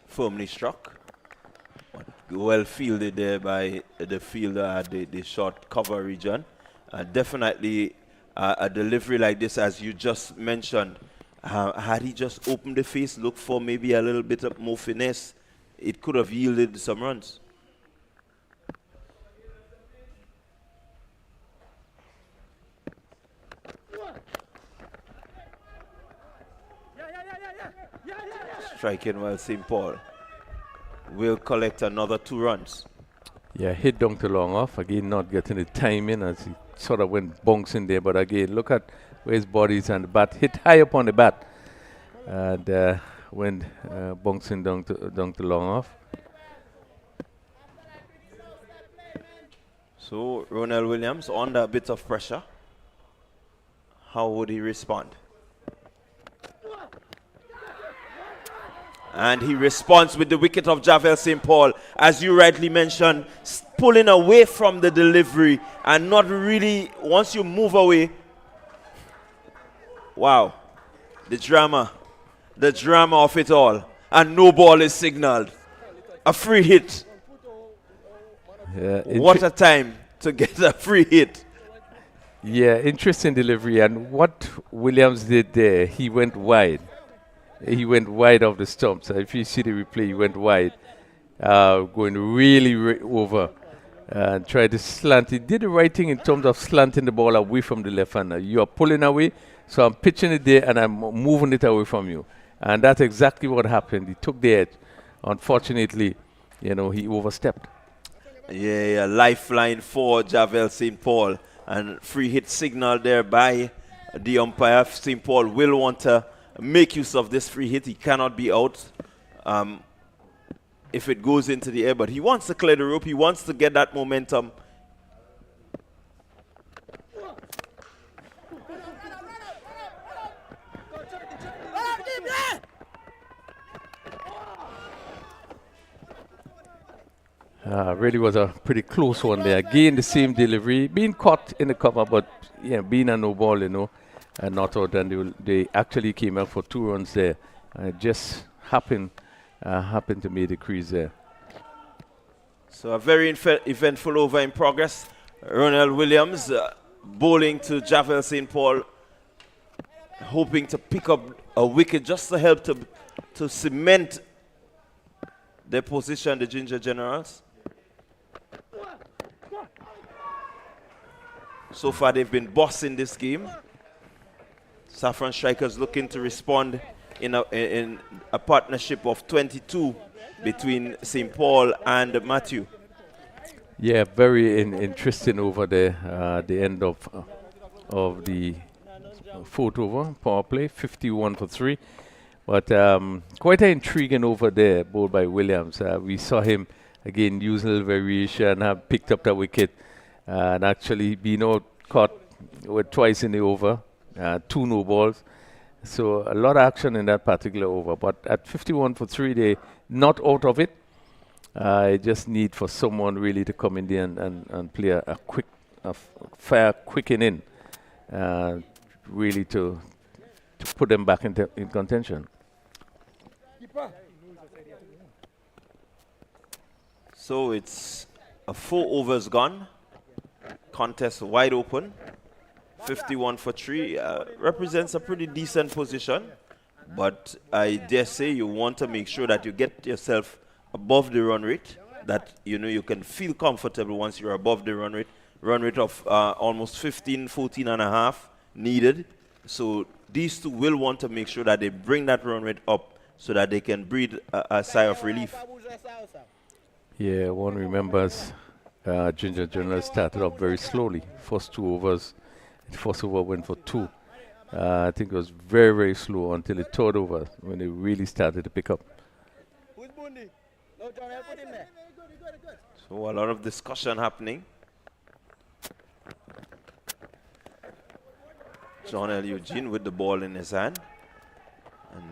Firmly struck. Well fielded there by the fielder at the short cover region. Definitely a delivery like this, as you just mentioned, had he just opened the face, looked for maybe a little bit of more finesse, it could have yielded some runs. Striking well, St. Paul will collect another 2 runs. Yeah, hit down to long off. Again, not getting the timing as he sort of went bonks in there. But again, look at where his body is and the bat. Hit high up on the bat. And went bonksing down to long off. So, Ronald Williams under a bit of pressure. How would he respond? And he responds with the wicket of Javel St. Paul, as you rightly mentioned, pulling away from the delivery and not really, once you move away. Wow, the drama of it all. And no ball is signaled. A free hit. Yeah, what a time to get a free hit. Yeah, interesting delivery. And what Williams did there, he went wide. He went wide of the stumps. If you see the replay, he went wide, going really over. Tried to slant. He did the right thing in terms of slanting the ball away from the left-hander. You are pulling away, so I'm pitching it there and I'm moving it away from you. And that's exactly what happened. He took the edge. Unfortunately, he overstepped. Yeah, lifeline for Javel St. Paul. And free hit signal there by the umpire. St. Paul will want to make use of this free hit. He cannot be out if it goes into the air, but he wants to clear the rope. He wants to get that momentum. Really was a pretty close one there. Again, the same delivery. Being caught in the cover, but being a no ball, and not out. And they actually came out for 2 runs there. Just happened to make the crease there. So a very eventful over in progress. Ronald Williams bowling to Javel St. Paul, hoping to pick up a wicket just to help to cement their position, the Ginger Generals. So far they've been bossing this game. Safforn Strikers looking to respond in a partnership of 22 between St. Paul and Matthew. Yeah, very interesting over there. The end of the 4th over, power play, 51 for 3. But quite an intriguing over there, bowled by Williams. We saw him, again, using a little variation, have picked up the wicket, and actually been out caught with twice in the over, 2 no balls. So a lot of action in that particular over. But at 51 for 3, they not out of it. I just need for someone really to come in there and play a fair quick inning, really to put them back in contention. So it's a 4 overs gone. Contest wide open. 51 for 3 represents a pretty decent position, but I dare say you want to make sure that you get yourself above the run rate, that you can feel comfortable once you're above the run rate of almost 14 and a half needed. So these two will want to make sure that they bring that run rate up so that they can breathe a sigh of relief. Yeah, one remembers Ginger General started off very slowly. First 2 overs, the first over went for 2. I think it was very, very slow until the 3rd over when they really started to pick up. So a lot of discussion happening. John L. Eugene with the ball in his hand. And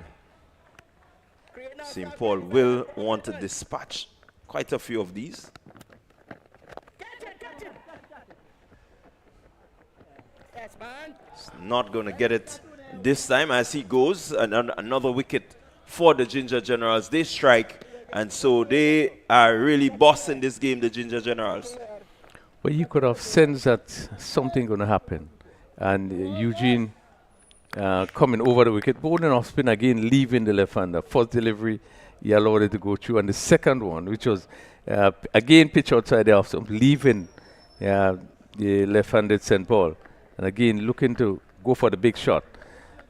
St. Paul will want to dispatch quite a few of these. He's not going to get it this time as he goes. Another wicket for the Ginger Generals. They strike, and so they are really bossing this game, the Ginger Generals. Well, you could have sensed that something going to happen. And Eugene coming over the wicket, bowling off spin again, leaving the left-hander. First delivery, he allowed it to go through. And the second one, which was, again, pitch outside the off stump, leaving the left-handed St. Paul. And again, looking to go for the big shot.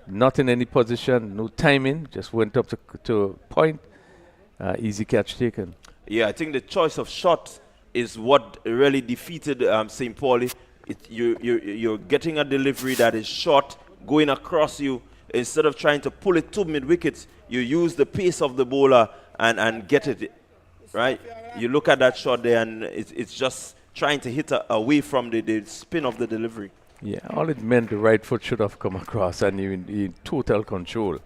Not in any position, no timing, just went up to point. Easy catch taken. Yeah, I think the choice of shot is what really defeated St. Pauli. You're getting a delivery that is short, going across you. Instead of trying to pull it to mid-wickets, you use the pace of the bowler and get it, right? You look at that shot there, and it's just trying to hit away from the spin of the delivery. Yeah, all it meant, the right foot should have come across, and you in total control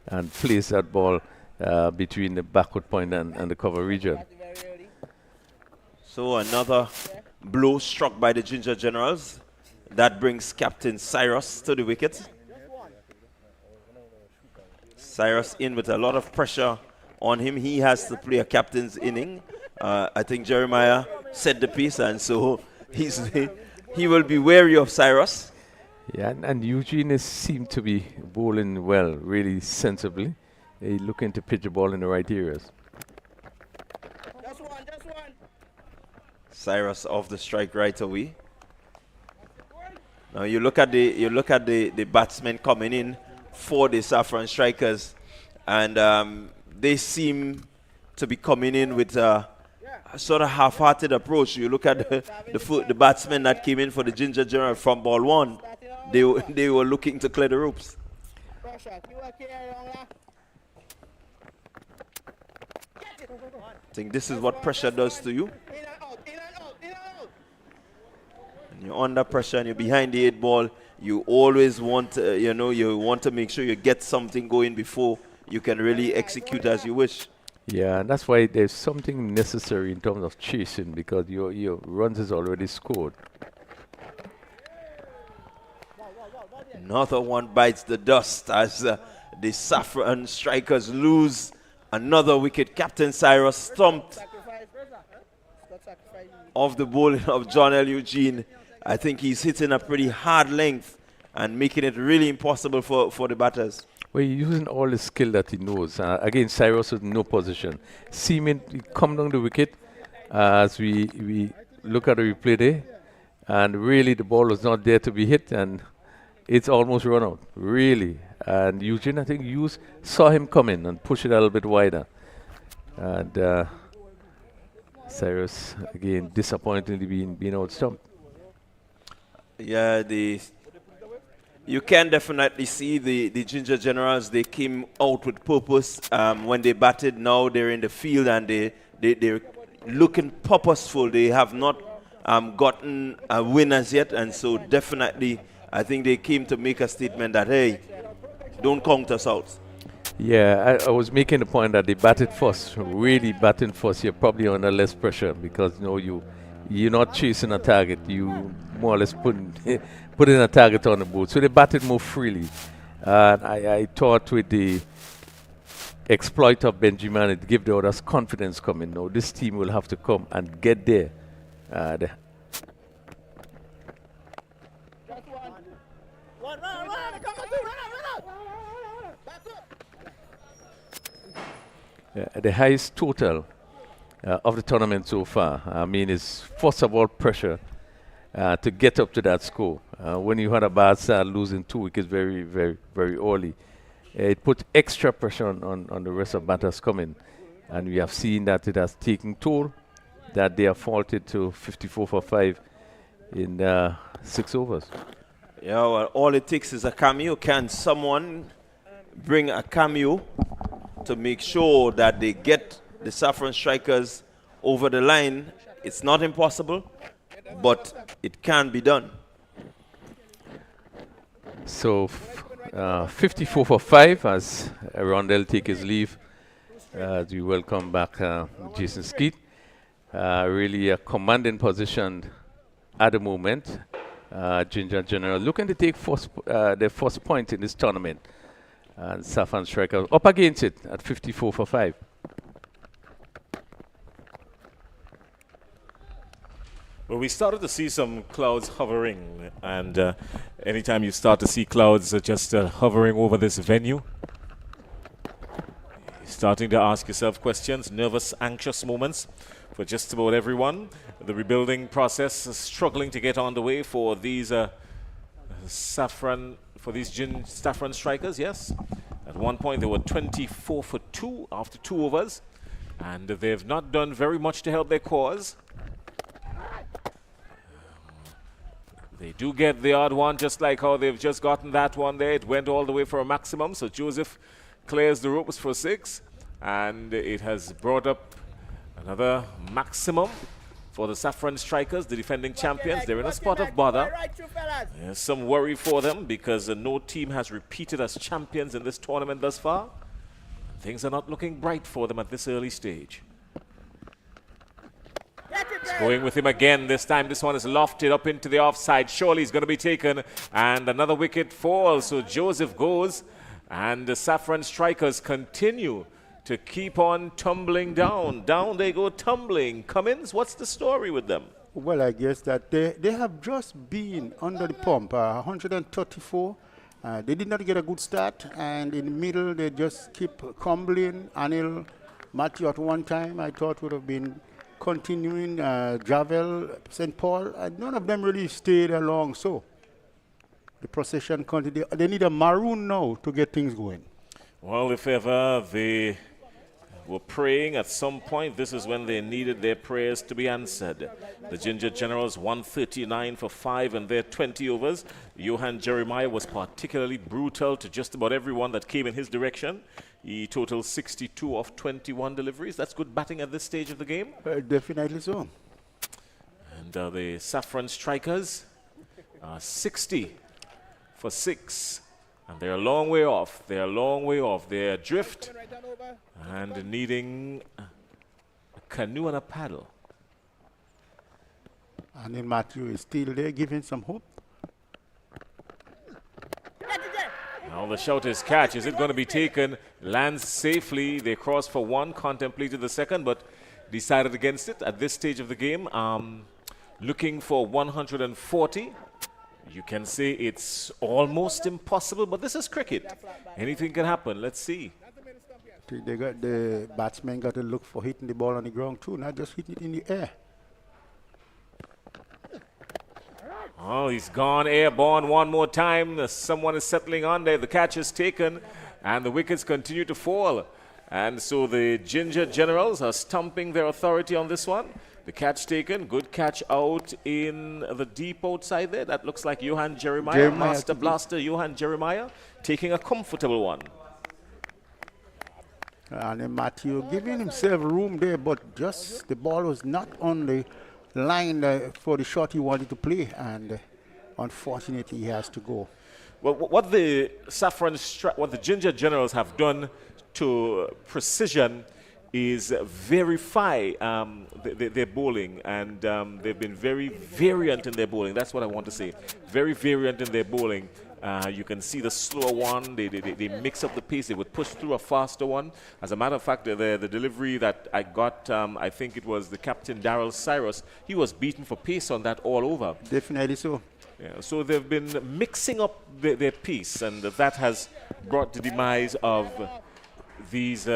and place that ball between the backward point and the cover region. So another blow struck by the Ginger Generals. That brings Captain Cyrus to the wicket. Cyrus in with a lot of pressure on him. He has to play a captain's inning. I think Jeremiah set the pace, and so he will be wary of Cyrus. Yeah, and Eugene seemed to be bowling well, really sensibly. He's looking to pitch the ball in the right areas. Cyrus off the strike right away. Now you look at the batsmen coming in for the Safforn Strikers, and they seem to be coming in with a sort of half-hearted approach. You look at the batsmen that came in for the Ginger General from ball one, they were looking to clear the ropes. I think this is what pressure does to you. When you're under pressure and you're behind the 8 ball, you always want, you want to make sure you get something going before you can really execute as you wish. Yeah, and that's why there's something necessary in terms of chasing, because your runs is already scored. Another one bites the dust as the Safforn Strikers lose another wicket. Captain Cyrus stumped off the bowling of John L. Eugene. I think he's hitting a pretty hard length and making it really impossible for the batters. Well, he's using all the skill that he knows. Again, Cyrus was in no position. Seeming to come down the wicket as we look at the replay there, and really the ball was not there to be hit, and it's almost run out, really. And Eugene, I think, saw him coming and push it a little bit wider. And Cyrus, again, disappointingly being outstumped. Yeah, you can definitely see the Ginger Generals. They came out with purpose when they batted. Now they're in the field and they're looking purposeful. They have not gotten a win as yet, and so definitely I think they came to make a statement that, hey, don't count us out. Yeah, I was making the point that they batted first. Really batting first, you're probably under less pressure because you're not chasing a target. You more or less putting a target on the board. So they batted more freely. And I thought with the exploit of Benjamin, it gave the others confidence coming. Now this team will have to come and get there. The highest total of the tournament so far, I mean, is first of all pressure to get up to that score. When you had a bad start losing 2 wickets very, very, very early, it put extra pressure on the rest of batters coming. And we have seen that it has taken toll, that they are faulted to 54 for 5 in 6 overs. Yeah, well, all it takes is a cameo. Can someone bring a cameo to make sure that they get the Safforn Strikers over the line? It's not impossible, but it can be done. So 54 for 5 as Rondell take his leave. As we welcome back Jason Skeet. Really a commanding position at the moment. Ginger General looking to take their first point in this tournament. And Safforn Striker up against it at 54 for 5. Well, we started to see some clouds hovering, and anytime you start to see clouds just hovering over this venue, you're starting to ask yourself questions, nervous, anxious moments for just about everyone. The rebuilding process is struggling to get on the way for these Safforn Strikers, yes. At one point, they were 24 for 2 after 2 overs, and they've not done very much to help their cause. They do get the odd one, just like how they've just gotten that one there. It went all the way for a maximum, so Joseph clears the ropes for 6, and it has brought up another maximum for the Safforn Strikers, the defending champions. They're in a spot of bother. There's some worry for them because no team has repeated as champions in this tournament thus far. Things are not looking bright for them at this early stage. He's going with him again. This time this one is lofted up into the offside. Surely he's going to be taken, and another wicket falls. So Joseph goes, and the Safforn Strikers continue to keep on tumbling down. Down they go tumbling. Cummins, what's the story with them? Well, I guess that they have just been under the pump, 134. They did not get a good start, and in the middle they just keep crumbling. Anil, Matthew at one time I thought would have been continuing, Javel, St. Paul, none of them really stayed along. So the procession continued. They need a maroon now to get things going. Well, if ever they were praying at some point, this is when they needed their prayers to be answered. The Ginger Generals 139 for 5 in their 20 overs. Johan Jeremiah was particularly brutal to just about everyone that came in his direction. He totaled 62 of 21 deliveries. That's good batting at this stage of the game. Definitely so. And the Safforn Strikers 60 for 6. And they're a long way off. They're a long way off. They're adrift and needing a canoe and a paddle. And then Matthew is still there, giving some hope. Now the shout is catch. Is it going to be taken? Lands safely. They crossed for one, contemplated the second, but decided against it at this stage of the game. Looking for 140. You can say it's almost impossible, but this is cricket. Anything can happen. Let's see. They got the batsmen got to look for hitting the ball on the ground too, not just hitting it in the air. Oh, he's gone airborne one more time. Someone is settling on there. The catch is taken, and the wickets continue to fall. And so the Ginger Generals are stumping their authority on this one. The catch taken, good catch out in the deep outside there. That looks like Johan Jeremiah. Master blaster Johan Jeremiah taking a comfortable one. And then Matthew giving himself room there, but just the ball was not on the line for the shot he wanted to play, and unfortunately he has to go. Well, what the what the Ginger Generals have done to precision is verify their bowling, and they've been very variant in their bowling. That's what I want to say. Very variant in their bowling. You can see the slower one. They mix up the pace. They would push through a faster one. As a matter of fact, the delivery that I got, I think it was the captain, Darrell Cyrus, he was beaten for pace on that all over. Definitely so. Yeah, so they've been mixing up their piece, and that has brought the demise of these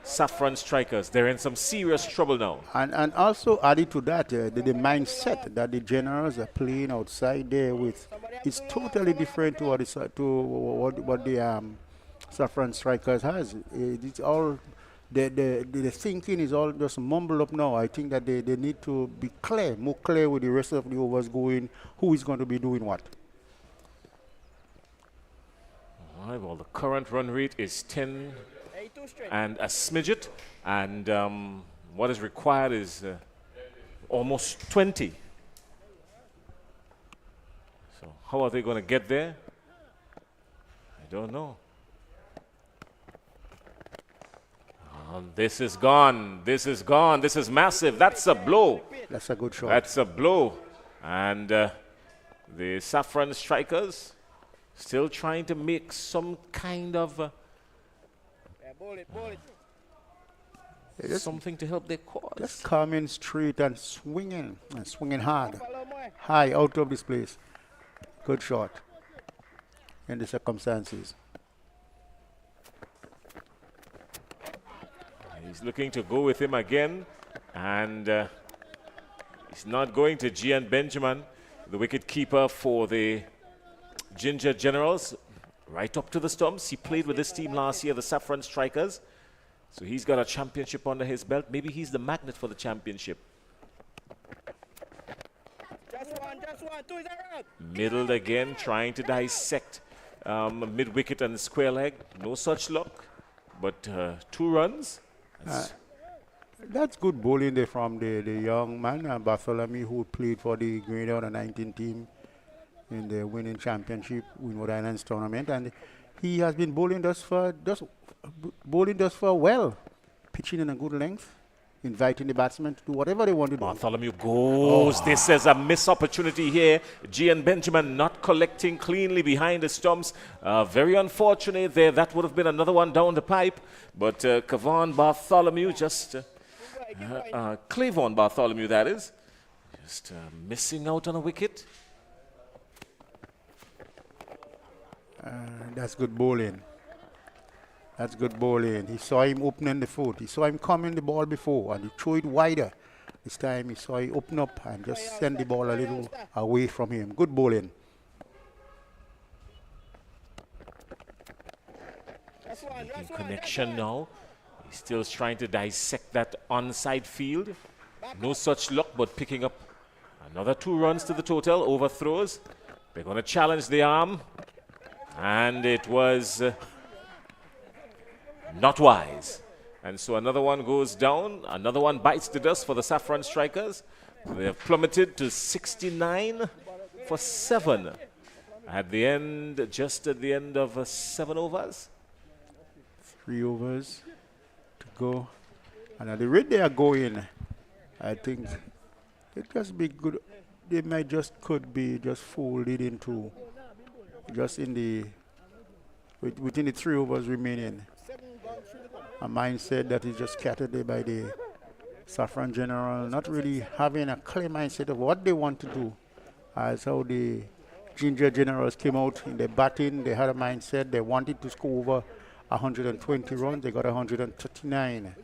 Safforn Strikers. They're in some serious trouble now. And also added to that, the mindset that the Generals are playing outside there with, it's totally different to what the Safforn Strikers has. It's all the thinking is all just mumbled up now. I think that they need to be more clear with the rest of the overs going, who is going to be doing what. All right, well, the current run rate is 10 and a smidget, and what is required is almost 20. So how are they going to get there? I don't know. This is gone. This is gone. This is massive. That's a blow. That's a good shot. That's a blow. And the Safforn Strikers still trying to make some kind of something to help their cause. Just coming straight and swinging hard, high out of this place. Good shot in the circumstances. He's looking to go with him again, and he's not going to Gian Benjamin, the wicket keeper for the Ginger Generals. Right up to the stumps. He played with this team last year, the Safforn Strikers. So he's got a championship under his belt. Maybe he's the magnet for the championship. Middled again, trying to dissect mid-wicket and square leg. No such luck. But 2 runs. That's good bowling there from the young man, Bartholomew, who played for the Grenada under-19 team in the winning championship Winwood Islands tournament, and he has been bowling thus far well, pitching in a good length, inviting the batsmen to do whatever they want to do. Bartholomew goes. This is a missed opportunity here. Gian Benjamin not collecting cleanly behind the stumps. Very unfortunate there. That would have been another one down the pipe, but Cavon Bartholomew just Clavon Bartholomew, that is, just missing out on a wicket. That's good bowling. That's good bowling. He saw him opening the foot. He saw him coming the ball before, and he threw it wider. This time he saw he open up and just send the ball a little away from him. Good bowling. In connection now. He's still trying to dissect that onside field. No such luck, but picking up another 2 runs to the total. Overthrows. They're going to challenge the arm. And it was not wise. And so another one goes down. Another one bites the dust for the Safforn Strikers. They have plummeted to 69 for 7. At the end, just at the end of 7 overs. 3 overs to go. And at the rate they are going, I think it just be good. They might could be folded into just in the within the 3 overs remaining. A mindset that is just scattered there by the Safforn General, not really having a clear mindset of what they want to do. As how the Ginger Generals came out in their batting, they had a mindset they wanted to score over 120 runs. They got 139,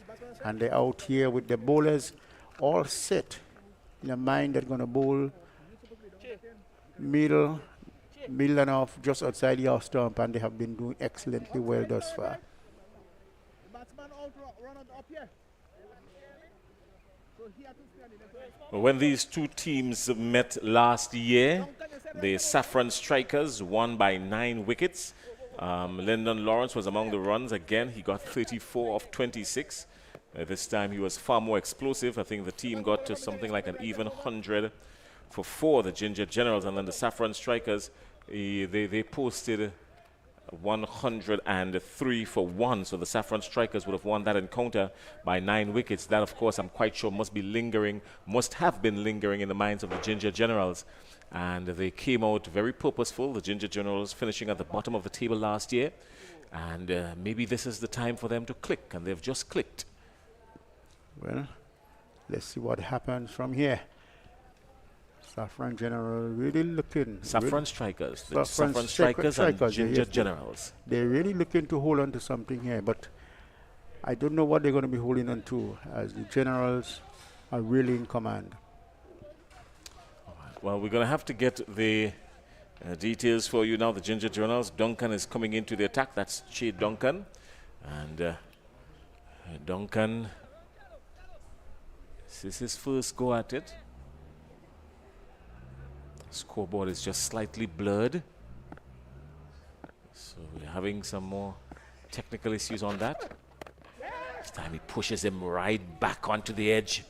and they're out here with the bowlers all set in a mind they're going to bowl middle and off just outside the off stump, and they have been doing excellently well thus far. When these two teams met last year, the Safforn Strikers won by 9 wickets. Lyndon Lawrence was among the runs again. He got 34 of 26. This time he was far more explosive. I think the team got to something like an even 100 for 4, the Ginger Generals. And then the Safforn Strikers, they posted 103 for 1. So the Safforn Strikers would have won that encounter by 9 wickets. That, of course, I'm quite sure must have been lingering in the minds of the Ginger Generals. And they came out very purposeful, the Ginger Generals finishing at the bottom of the table last year. And maybe this is the time for them to click, and they've just clicked. Well, let's see what happens from here. Safforn General really looking. Safforn Strikers. The Safforn Strikers and Ginger Generals. They're really looking to hold on to something here, but I don't know what they're going to be holding on to, as the Generals are really in command. Well, we're going to have to get the details for you now. The Ginger Generals. Duncan is coming into the attack. That's Che Duncan. And Duncan, this is his first go at it. Scoreboard is just slightly blurred. So we're having some more technical issues on that. This time he pushes him right back onto the edge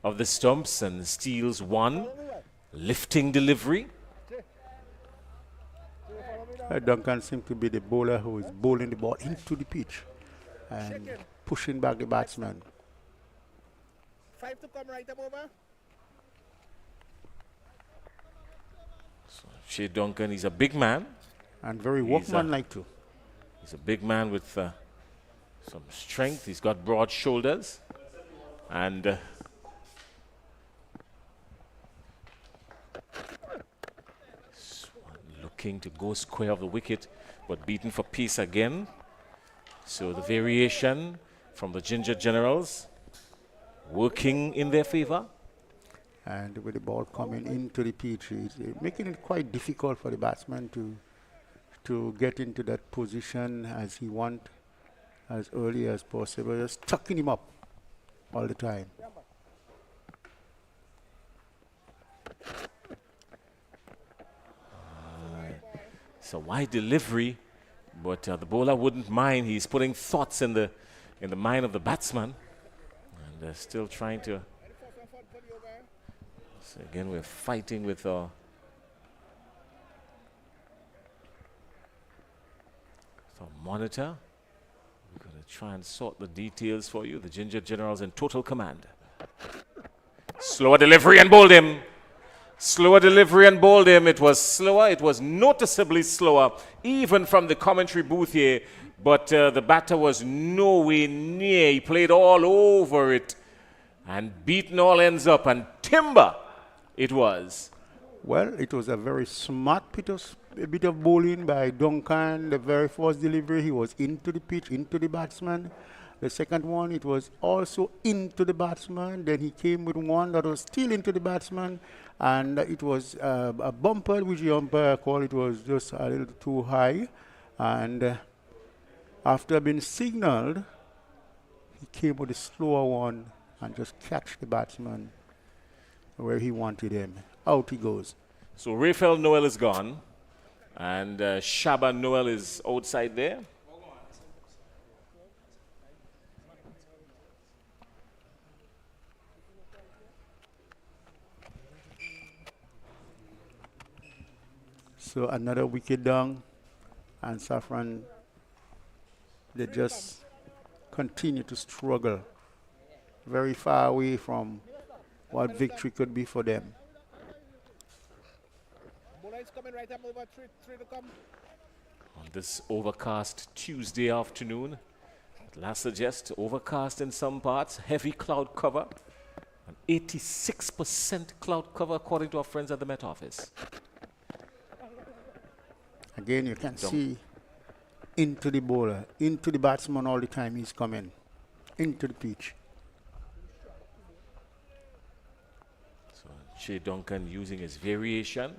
of the stumps and steals 1. Lifting delivery. Duncan seems to be the bowler who is bowling the ball into the pitch and pushing back the batsman. 5 to come right up over. So Shea Duncan, he's a big man. And very workmanlike too. He's a big man with some strength. He's got broad shoulders. And looking to go square of the wicket, but beaten for pace again. So the variation from the Ginger Generals working in their favor. And with the ball coming into the pitch, it's making it quite difficult for the batsman to get into that position as he wants, as early as possible, just tucking him up all the time. So wide delivery, but the bowler wouldn't mind. He's putting thoughts in the mind of the batsman, and they're still trying to. So again, we're fighting with our monitor. We're going to try and sort the details for you. The Ginger Generals in total command. Slower delivery and bowled him. Slower delivery and bowled him. It was slower. It was noticeably slower, even from the commentary booth here. But the batter was nowhere near. He played all over it and beaten all ends up. And timber it was. Well, it was a very smart bit of bowling by Duncan. The very first delivery, he was into the pitch, into the batsman. The second one, it was also into the batsman. Then he came with one that was still into the batsman. And it was a bumper, which the umpire called it was just a little too high. And after being signaled, he came with a slower one and just catch the batsman where he wanted him. Out he goes. So Rafael Noel is gone. And Shaban Noel is outside there. So another wicket down, and Safforn, they just continue to struggle, very far away from what victory could be for them. Bowler is coming right up over three to come. On this overcast Tuesday afternoon, last suggest overcast in some parts, heavy cloud cover, an 86% cloud cover according to our friends at the Met Office. Again, you can see into the bowler, into the batsman all the time he's coming, into the pitch. So Shea Duncan using his variation.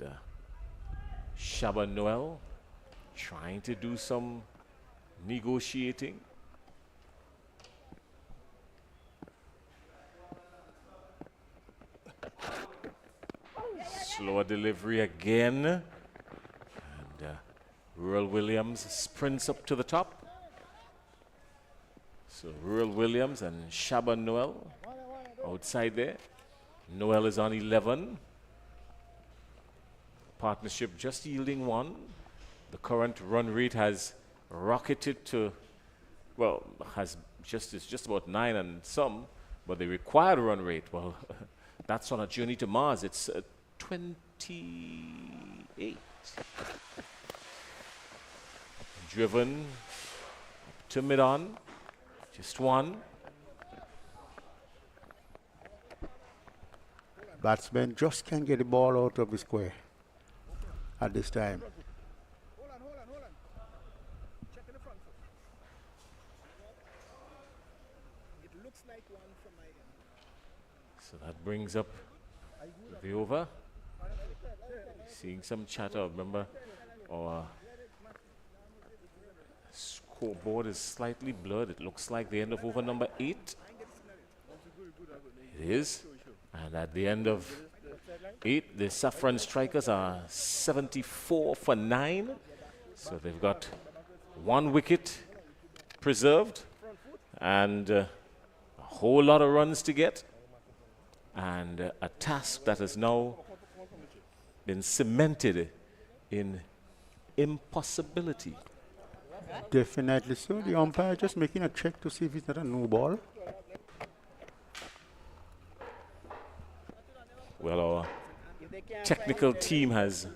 And Shaban Noel trying to do some negotiating. Slower delivery again. And Rural Williams sprints up to the top. So Rural Williams and Shaban Noel outside there. Noel is on 11. Partnership just yielding one. The current run rate has rocketed to, well, it's just about 9 and some, but the required run rate, well, that's on a journey to Mars. It's 28. Driven to mid-on, just one. Batsman just can't get the ball out of the square at this time. Hold on. Check in the front foot. It looks like one from my end. So that brings up the over. Seeing some chatter, remember, our scoreboard is slightly blurred. It looks like the end of over number 8. It is. And at the end of 8, the Safforn strikers are 74 for 9. So they've got 1 wicket preserved and a whole lot of runs to get. And a task that has now been cemented in impossibility. Definitely so. The umpire just making a check to see if it's not a no ball. Well, our technical team has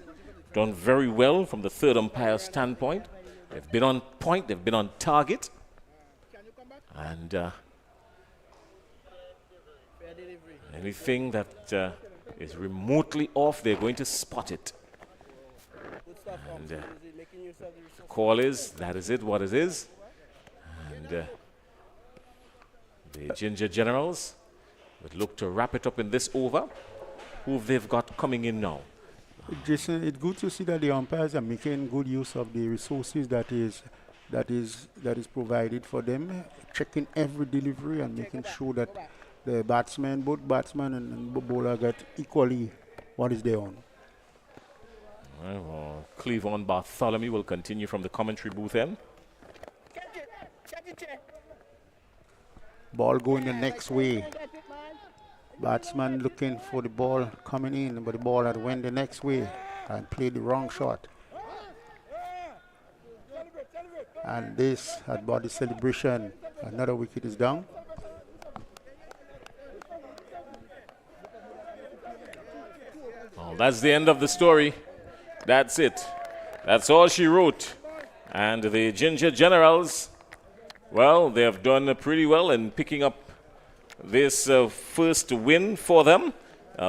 done very well from the third umpire standpoint. They've been on point, they've been on target. And anything that is remotely off, they're going to spot it. And the call is, that is it, what it is. And the Ginger Generals would look to wrap it up in this over. Who they've got coming in now? Jason, it's good to see that the umpires are making good use of the resources that is provided for them, checking every delivery and making sure that the both batsman and bowler get equally what is their own. Well, Cleavon Bartholomew will continue from the commentary booth end. Ball going the next way. Batsman looking for the ball coming in, but the ball had went the next way and played the wrong shot. And this had brought the celebration. Another wicket is down. Well, that's the end of the story. That's it. That's all she wrote. And the Ginger Generals, well, they have done pretty well in picking up this first win for them.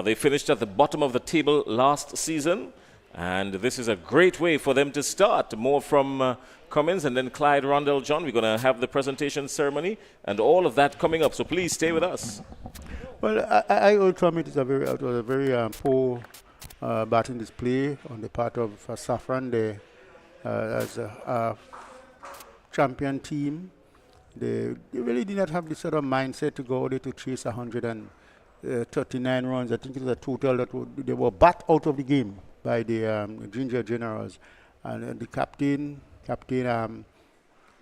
They finished at the bottom of the table last season, And this is a great way for them to start. More from Cummins and then Clyde Rondell John. We're going to have the presentation ceremony and all of that coming up. So please stay with us. Well, I ultimately it was a very poor batting display on the part of Safforn. They, as a champion team, they really did not have the sort of mindset to go there to chase 139 runs. I think it was a total that they were bat out of the game by the Ginger Generals. And the captain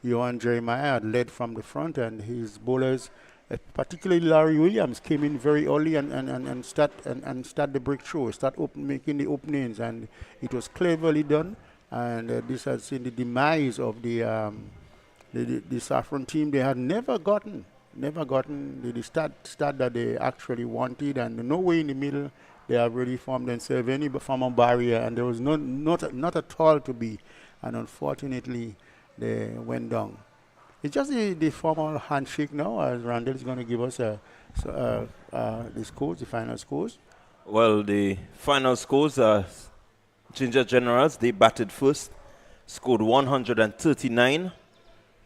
Johan Jeremiah had led from the front, and his bowlers, particularly Larry Williams, came in very early and start the breakthrough, making the openings, and it was cleverly done. And this has seen the demise of the Safforn team. They had never gotten the start that they actually wanted, and no way in the middle they have really formed themselves any form of barrier, and there was not at all to be, and unfortunately they went down. It's just the formal handshake now, as Randall is going to give us the scores, the final scores. Well, the final scores are Ginger Generals, they batted first, scored 139.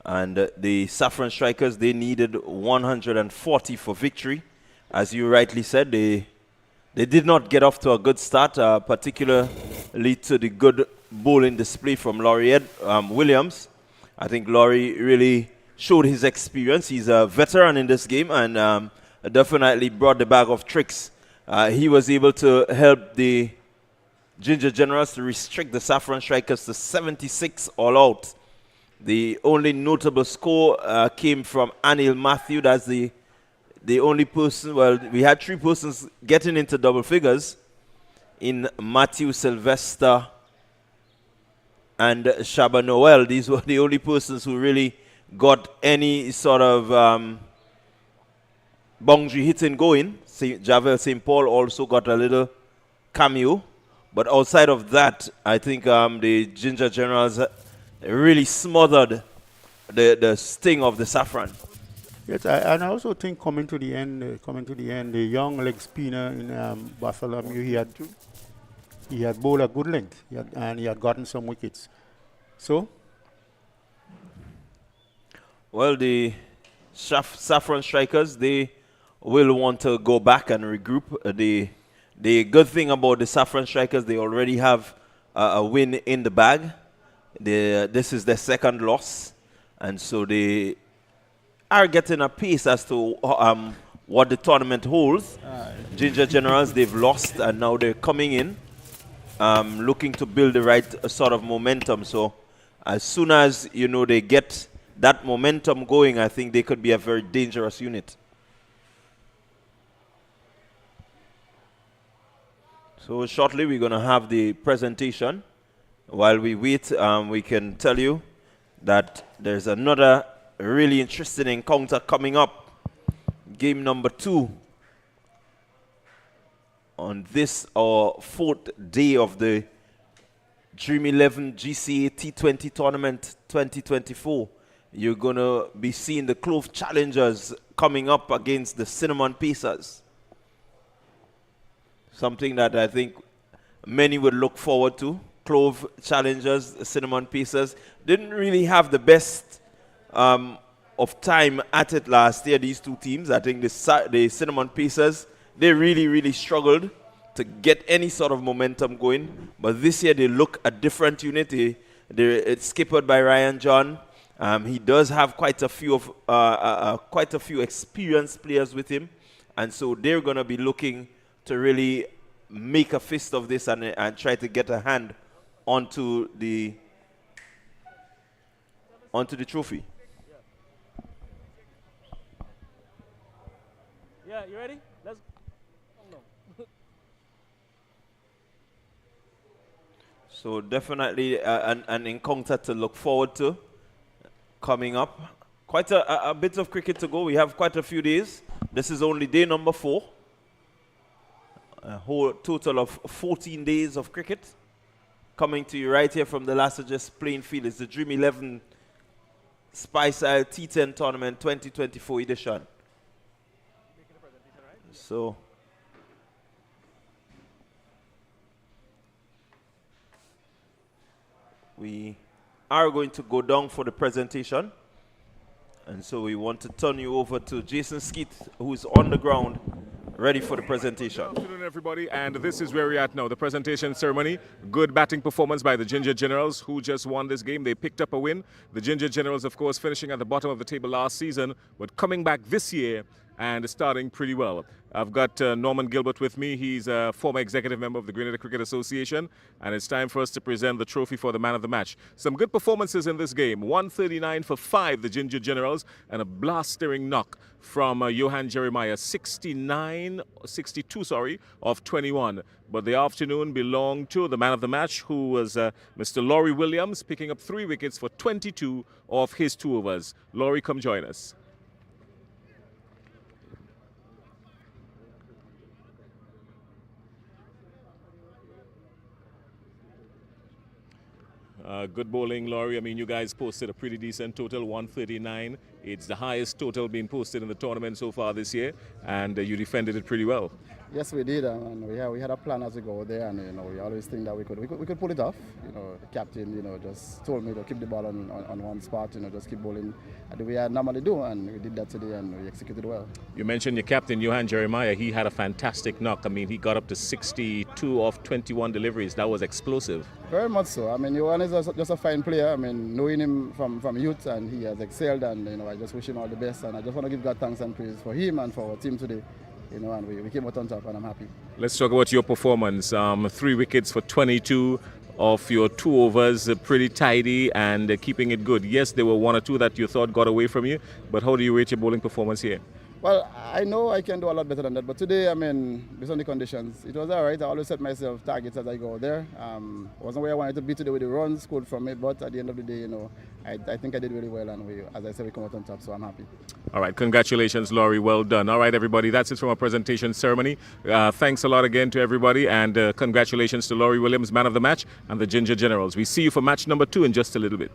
And the Safforn Strikers, they needed 140 for victory. As you rightly said, they did not get off to a good start, particularly to the good bowling display from Laurie Williams. I think Laurie really showed his experience. He's a veteran in this game and definitely brought the bag of tricks. He was able to help the Ginger Generals to restrict the Safforn Strikers to 76 all out. The only notable score came from Anil Matthew. That's the only person. Well, we had three persons getting into double figures in Matthew, Sylvester, and Shaba Noel. These were the only persons who really got any sort of boundary hitting going. Javel St. Paul also got a little cameo. But outside of that, I think the Ginger Generals really smothered the sting of the Safforn. Yes, and I also think coming to the end, the young leg spinner in Bartholomew, he had bowled a good length, and he had gotten some wickets. So, well, the Safforn Strikers, they will want to go back and regroup. The good thing about the Safforn Strikers, they already have a win in the bag. This is their second loss, and so they are getting a piece as to what the tournament holds. Ginger Generals, they've lost, and now they're coming in looking to build the right sort of momentum. So as soon as they get that momentum going, I think they could be a very dangerous unit. So shortly we're going to have the presentation. While we wait, we can tell you that there's another really interesting encounter coming up. Game number 2 on this, our 4th day of the Dream 11 GCA T20 Tournament 2024. You're going to be seeing the Clove Challengers coming up against the Cinnamon Pacers. Something that I think many would look forward to. Clove Challengers, Cinnamon Pacers didn't really have the best of time at it last year, these two teams. I think the Cinnamon Pacers, they really struggled to get any sort of momentum going. But this year they look a different unit. It's skippered by Ryan John. He does have quite a few experienced players with him, and so they're going to be looking to really make a fist of this and try to get a hand onto the trophy. Yeah, you ready? Let's go. So definitely an encounter to look forward to coming up. Quite a bit of cricket to go. We have quite a few days. This is only day number 4. A whole total of 14 days of cricket coming to you right here from the Lassages playing field. It's the Dream 11 Spice Isle T10 Tournament 2024 edition. So we are going to go down for the presentation. And so we want to turn you over to Jason Skeet, who's on the ground, ready for the presentation. Good afternoon, everybody, and this is where we're at now, the presentation ceremony. Good batting performance by the Ginger Generals, who just won this game. They picked up a win. The Ginger Generals, of course, finishing at the bottom of the table last season, but coming back this year and starting pretty well. I've got Norman Gilbert with me. He's a former executive member of the Grenada Cricket Association, and it's time for us to present the trophy for the man of the match. Some good performances in this game. 139 for 5, the Ginger Generals, and a blastering knock from Johan Jeremiah, 62 of 21. But the afternoon belonged to the man of the match, who was Mr. Laurie Williams, picking up 3 wickets for 22 of his 2 overs. Laurie, come join us. Good bowling, Laurie. I mean, you guys posted a pretty decent total, 139. It's the highest total being posted in the tournament so far this year, and you defended it pretty well. Yes, we did, and we had a plan as we go there, and we always think that we could pull it off. The captain, just told me to keep the ball on one spot, just keep bowling the way I normally do, and we did that today, and we executed well. You mentioned your captain, Johan Jeremiah. He had a fantastic knock. I mean, he got up to 62 of 21 deliveries. That was explosive. Very much so. I mean, Johan is just a fine player. I mean, knowing him from youth, and he has excelled, and I just wish him all the best, and I just want to give God thanks and praise for him and for our team today. And we came out on top, and I'm happy. Let's talk about your performance. 3 wickets for 22 of your 2 overs, pretty tidy and keeping it good. Yes, there were 1 or 2 that you thought got away from you, but how do you rate your bowling performance here? Well, I know I can do a lot better than that, but today, I mean, based on the conditions, it was all right. I always set myself targets as I go there. Wasn't where I wanted to be today with the runs scored from it, but at the end of the day, I think I did really well, and as I said, we come out on top, so I'm happy. All right, congratulations, Laurie. Well done. All right, everybody, that's it from our presentation ceremony. Thanks a lot again to everybody, and congratulations to Laurie Williams, man of the match, and the Ginger Generals. We see you for match number 2 in just a little bit.